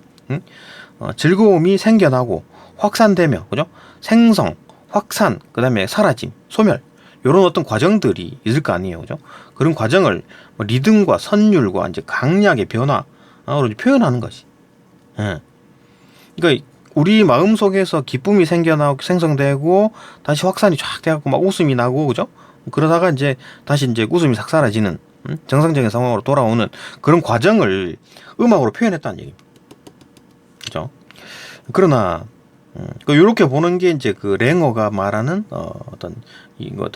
Speaker 1: 즐거움이 생겨나고 확산되며, 그죠? 생성, 확산, 그 다음에 사라짐, 소멸, 이런 어떤 과정들이 있을 거 아니에요. 그죠? 그런 과정을 뭐 리듬과 선율과 이제 강약의 변화로 표현하는 것이. 예. 그러니까 우리 마음 속에서 기쁨이 생겨나고 생성되고 다시 확산이 쫙 돼갖고 막 웃음이 나고, 그죠? 그러다가 이제 다시 이제 웃음이 싹 사라지는, 정상적인 상황으로 돌아오는 그런 과정을 음악으로 표현했다는 얘기입니다. 그죠? 그러나 이렇게 보는 게 이제 그 랭어가 말하는 어떤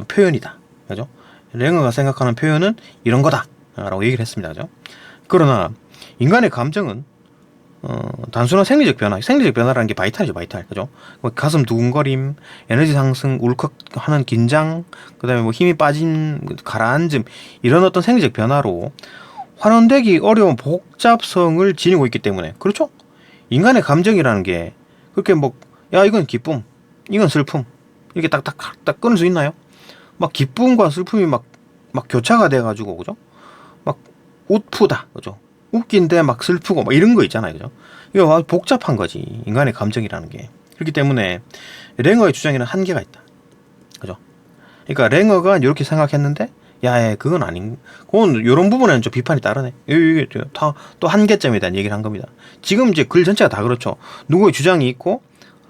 Speaker 1: 표현이다. 그죠? 랭어가 생각하는 표현은 이런 거다라고 얘기를 했습니다. 그죠? 그러나 인간의 감정은 단순한 생리적 변화라는 게 바이탈이죠, 바이탈. 그죠? 뭐 가슴 두근거림, 에너지 상승, 울컥하는 긴장, 그 다음에 뭐 힘이 빠짐, 가라앉음, 이런 어떤 생리적 변화로 환원되기 어려운 복잡성을 지니고 있기 때문에, 그렇죠? 인간의 감정이라는 게 그렇게 뭐, 야, 이건 기쁨, 이건 슬픔, 이렇게 딱딱딱 끊을 수 있나요? 막 기쁨과 슬픔이 막 교차가 돼가지고, 그죠? 막 웃프다, 그죠? 웃긴데 막 슬프고 막 이런 거 있잖아요, 그죠? 이거 아주 복잡한 거지, 인간의 감정이라는 게. 그렇기 때문에 랭어의 주장에는 한계가 있다, 그죠? 그러니까 랭어가 이렇게 생각했는데, 야, 그건 아닌, 그건 이런 부분에는 좀 비판이 따르네. 이게 다 또 한계점에 대한 얘기를 한 겁니다. 지금 이제 글 전체가 다 그렇죠. 누구의 주장이 있고,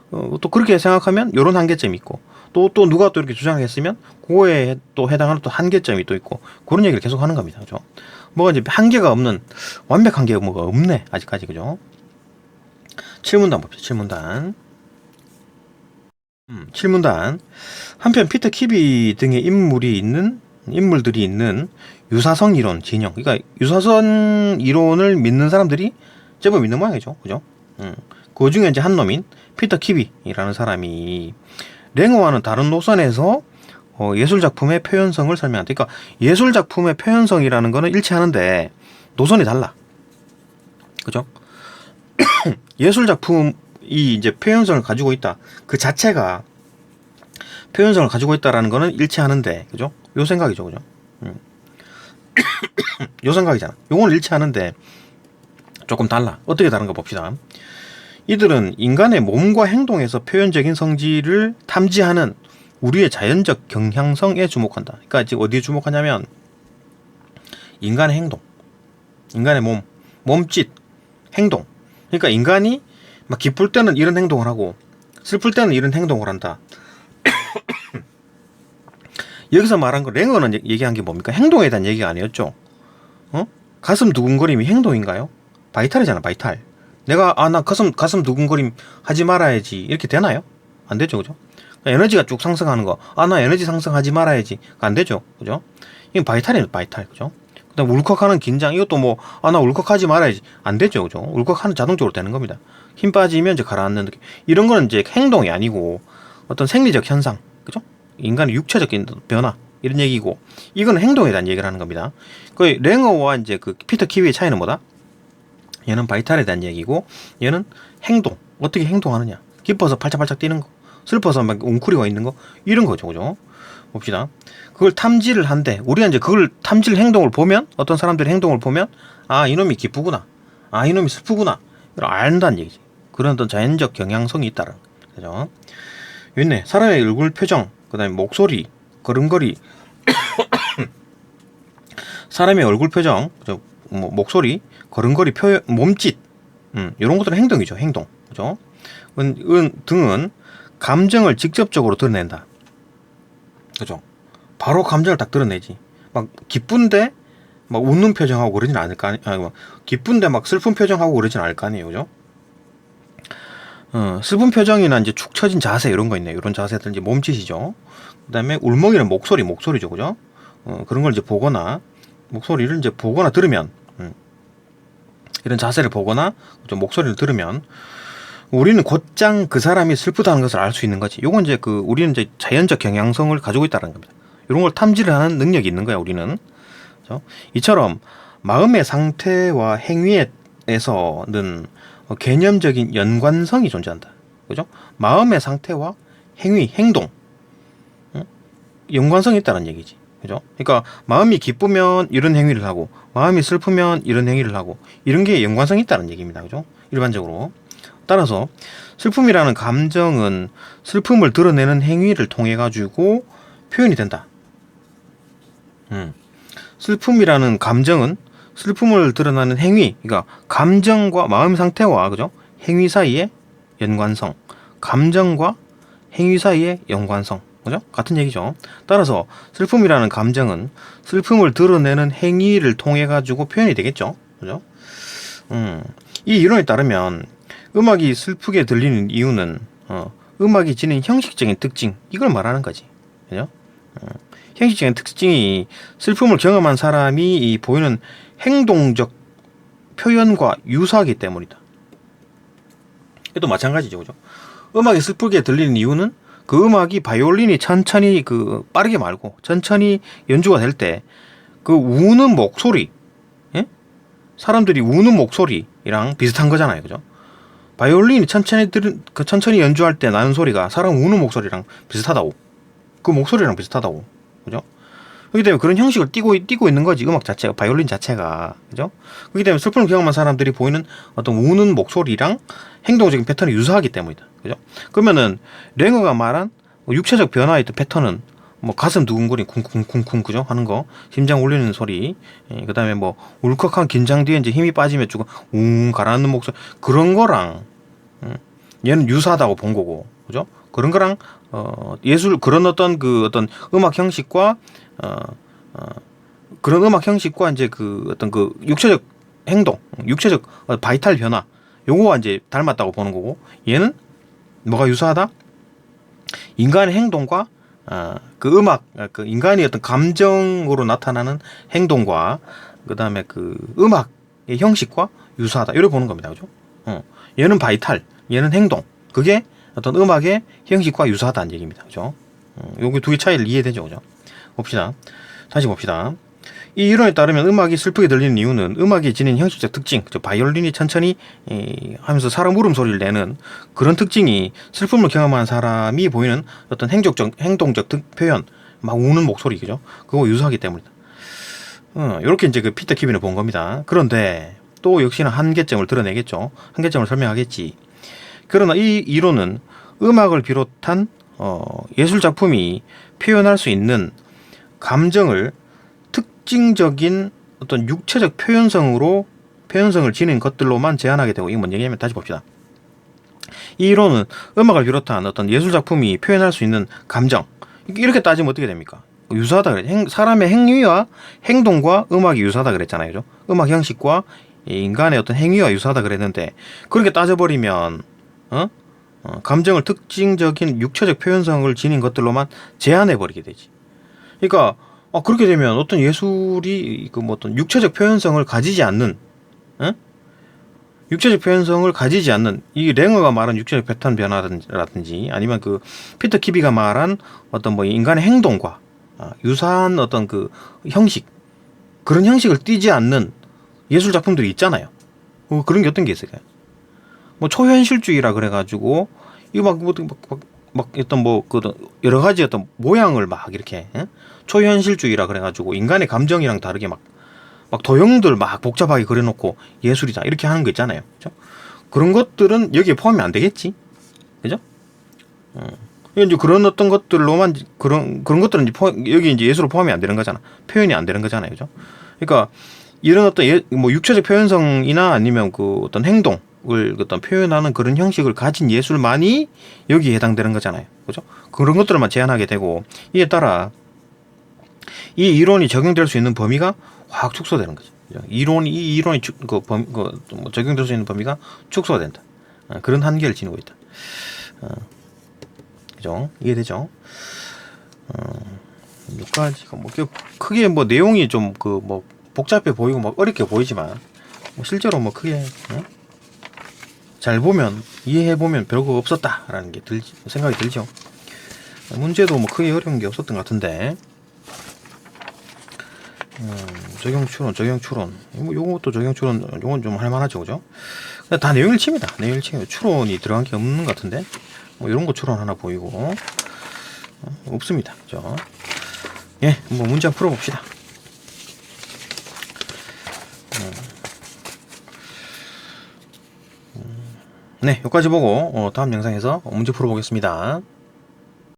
Speaker 1: 또 그렇게 생각하면 이런 한계점이 있고, 또 누가 또 이렇게 주장했으면 그거에 또 해당하는 또 한계점이 또 있고, 그런 얘기를 계속 하는 겁니다, 그죠? 뭐가 이제 한계가 없는, 완벽한 게 뭐가 없네, 아직까지. 그죠? 7문단 봅시다. 7문단. 7문단. 한편 피터 키비 등의 인물들이 있는 유사성 이론 진영. 그러니까 유사성 이론을 믿는 사람들이 제법 있는 모양이죠. 그죠? 그 중에 이제 한 놈인 피터 키비라는 사람이 랭어와는 다른 노선에서 예술 작품의 표현성을 설명한다. 그러니까 예술 작품의 표현성이라는 거는 일치하는데 노선이 달라. 그죠? 예술 작품이 이제 표현성을 가지고 있다. 그 자체가 표현성을 가지고 있다라는 거는 일치하는데, 그죠? 요 생각이죠, 그죠? 요 생각이잖아. 요거는 일치하는데 조금 달라. 어떻게 다른가 봅시다. 이들은 인간의 몸과 행동에서 표현적인 성질을 탐지하는 우리의 자연적 경향성에 주목한다. 그러니까 지금 어디에 주목하냐면 인간의 행동, 인간의 몸짓, 행동. 그러니까 인간이 막 기쁠 때는 이런 행동을 하고 슬플 때는 이런 행동을 한다. 여기서 말한 거 랭어는 얘기한 게 뭡니까? 행동에 대한 얘기가 아니었죠. 가슴 두근거림이 행동인가요? 바이탈이잖아, 바이탈. 내가 나 가슴 두근거림 하지 말아야지 이렇게 되나요? 안 되죠, 그죠? 에너지가 쭉 상승하는 거, 나 에너지 상승하지 말아야지, 안 되죠, 그죠? 이건 바이탈이에요, 바이탈. 그죠? 그다음 울컥하는 긴장, 이것도 뭐 나 울컥하지 말아야지, 안 되죠, 그죠? 울컥하는 자동적으로 되는 겁니다. 힘 빠지면 이제 가라앉는 느낌. 이런 거는 이제 행동이 아니고 어떤 생리적 현상, 그죠? 인간의 육체적 변화, 이런 얘기고, 이건 행동에 대한 얘기를 하는 겁니다. 그 랭어와 이제 그 피터 키위의 차이는 뭐다? 얘는 바이탈에 대한 얘기고, 얘는 행동, 어떻게 행동하느냐. 기뻐서 팔짝팔짝 뛰는 거, 슬퍼서 막 웅크리고 있는 거, 이런 거죠, 그죠? 봅시다. 그걸 탐지를 한데, 우리가 이제 그걸 탐지를 행동을 보면, 어떤 사람들의 행동을 보면, 이놈이 기쁘구나, 이놈이 슬프구나, 이걸 안다는 얘기지. 그런 어떤 자연적 경향성이 있다는 거죠. 있네. 사람의 얼굴 표정, 그 다음에 목소리, 걸음걸이, 사람의 얼굴 표정, 뭐 목소리, 걸음걸이, 표현, 몸짓, 이런 것들은 행동이죠, 행동. 그죠? 등은 감정을 직접적으로 드러낸다. 그죠? 바로 감정을 딱 드러내지. 막 기쁜데 막 웃는 표정하고 그러진 않을 거 아니에요. 기쁜데 막 슬픈 표정하고 그러진 않을 거 아니에요, 그죠? 슬픈 표정이나 이제 축 처진 자세 이런 거 있네요. 이런 자세들 이제 몸짓이죠. 그다음에 울먹이는 목소리죠, 그죠? 그런 걸 이제 보거나 목소리를 이제 보거나 들으면 이런 자세를 보거나 좀 목소리를 들으면 우리는 곧장 그 사람이 슬프다는 것을 알 수 있는 거지. 요건 이제 우리는 이제 자연적 경향성을 가지고 있다는 겁니다. 이런 걸 탐지를 하는 능력이 있는 거야, 우리는. 그렇죠? 이처럼 마음의 상태와 행위에서는 개념적인 연관성이 존재한다. 그죠? 마음의 상태와 행위, 행동, 연관성이 있다는 얘기지. 그죠? 그러니까 마음이 기쁘면 이런 행위를 하고 마음이 슬프면 이런 행위를 하고 이런 게 연관성이 있다는 얘기입니다. 그죠? 일반적으로. 따라서 슬픔이라는 감정은 슬픔을 드러내는 행위를 통해 가지고 표현이 된다. 슬픔이라는 감정은 슬픔을 드러나는 행위, 그러니까 감정과 마음 상태와 그죠? 행위 사이의 연관성, 감정과 행위 사이의 연관성, 그죠? 같은 얘기죠. 따라서 슬픔이라는 감정은 슬픔을 드러내는 행위를 통해 가지고 표현이 되겠죠, 그죠? 이 이론에 따르면 음악이 슬프게 들리는 이유는 음악이 지닌 형식적인 특징, 이걸 말하는 거지, 그죠? 형식적인 특징이 슬픔을 경험한 사람이 보이는 행동적 표현과 유사하기 때문이다. 이것도 마찬가지죠, 그죠? 음악이 슬프게 들리는 이유는 그 음악이 바이올린이 천천히 빠르게 말고 천천히 연주가 될 때 그 우는 목소리, 예? 사람들이 우는 목소리랑 비슷한 거잖아요, 그죠? 바이올린이 천천히 연주할 때 나는 소리가 사람 우는 목소리랑 비슷하다고. 그 목소리랑 비슷하다고. 그죠? 그렇기 때문에 그런 형식을 띠고 있는 거지, 음악 자체가, 바이올린 자체가. 그죠? 그렇기 때문에 슬픔을 경험한 사람들이 보이는 어떤 우는 목소리랑 행동적인 패턴이 유사하기 때문이다. 그죠? 그러면은, 랭어가 말한 육체적 변화의 어떤 패턴은, 가슴 두근거림, 쿵쿵쿵쿵, 그죠? 하는 거, 심장 울리는 소리, 그 다음에 울컥한 긴장 뒤에 이제 힘이 빠지면 조금, 가라앉는 목소리, 그런 거랑, 얘는 유사하다고 본 거고, 그죠? 그런 거랑, 그런 어떤 음악 형식과, 그런 음악 형식과 이제 어떤 육체적 행동, 육체적 바이탈 변화, 요거가 이제 닮았다고 보는 거고, 얘는 뭐가 유사하다? 인간의 행동과, 인간이 어떤 감정으로 나타나는 행동과, 그 다음에 음악의 형식과 유사하다. 이렇게 보는 겁니다. 그죠? 얘는 바이탈, 얘는 행동. 그게 어떤 음악의 형식과 유사하다는 얘기입니다. 그죠? 여기 두 개 차이를 이해되죠? 그죠? 다시 봅시다. 이 이론에 따르면 음악이 슬프게 들리는 이유는 음악이 지닌 형식적 특징, 바이올린이 천천히 하면서 사람 울음소리를 내는 그런 특징이 슬픔을 경험한 사람이 보이는 어떤 행동적 표현, 막 우는 목소리, 그죠? 그거 유사하기 때문이다. 이렇게 이제 피터 키빈을 본 겁니다. 그런데 또 역시나 한계점을 드러내겠죠. 한계점을 설명하겠지. 그러나 이 이론은 음악을 비롯한 예술 작품이 표현할 수 있는 감정을 특징적인 어떤 육체적 표현성을 지닌 것들로만 제한하게 되고, 이건 뭔 얘기냐면, 다시 봅시다. 이 이론은 음악을 비롯한 어떤 예술 작품이 표현할 수 있는 감정, 이렇게 따지면 어떻게 됩니까? 유사하다 그래. 사람의 행위와 행동과 음악이 유사하다 그랬잖아요, 그죠? 음악 형식과 인간의 어떤 행위와 유사하다 그랬는데, 그렇게 따져버리면 감정을 특징적인 육체적 표현성을 지닌 것들로만 제한해버리게 되지. 그러니까 그렇게 되면 어떤 예술이 어떤 육체적 표현성을 가지지 않는, 육체적 표현성을 가지지 않는, 이 랭어가 말한 육체적 패턴 변화라든지 아니면 피터 키비가 말한 어떤 인간의 행동과 유사한 어떤 형식, 그런 형식을 띠지 않는 예술 작품들이 있잖아요. 그런 게 어떤 게 있을까요? 초현실주의라 그래가지고 이거 어떤 여러 가지 어떤 모양을 막 이렇게, 초현실주의라 그래가지고 인간의 감정이랑 다르게 막 도형들 막 복잡하게 그려놓고 예술이다 이렇게 하는 거 있잖아요. 그죠? 그런 것들은 여기에 포함이 안 되겠지. 그죠? 이제 그런 어떤 것들로만 그런 것들은 여기 이제 예술로 포함이 안 되는 거잖아. 표현이 안 되는 거잖아요. 그죠? 그러니까 이런 어떤 육체적 표현성이나 아니면 어떤 행동 을 어떤 표현하는 그런 형식을 가진 예술만이 여기에 해당되는 거잖아요. 그죠? 그런 것들만 제한하게 되고, 이에 따라 이 이론이 적용될 수 있는 범위가 확 축소되는 거죠. 이 이론이 적용될 수 있는 범위가 축소가 된다. 그런 한계를 지니고 있다. 그죠? 이해되죠? 여기까지가 크게 내용이 좀 복잡해 보이고 어렵게 보이지만, 뭐 실제로 뭐 크게 잘 보면 이해해 보면 별거 없었다라는 게 생각이 들죠. 문제도 뭐 크게 어려운 게 없었던 것 같은데. 적용 추론. 뭐 요것도 적용 추론, 요건 좀 할만하죠, 그죠? 다 내용일치입니다. 내용일치. 추론이 들어간 게 없는 것 같은데. 뭐 이런 거 추론 하나 보이고 없습니다, 그죠? 예, 뭐 문제 한번 풀어봅시다. 네, 여기까지 보고 다음 영상에서 문제 풀어보겠습니다.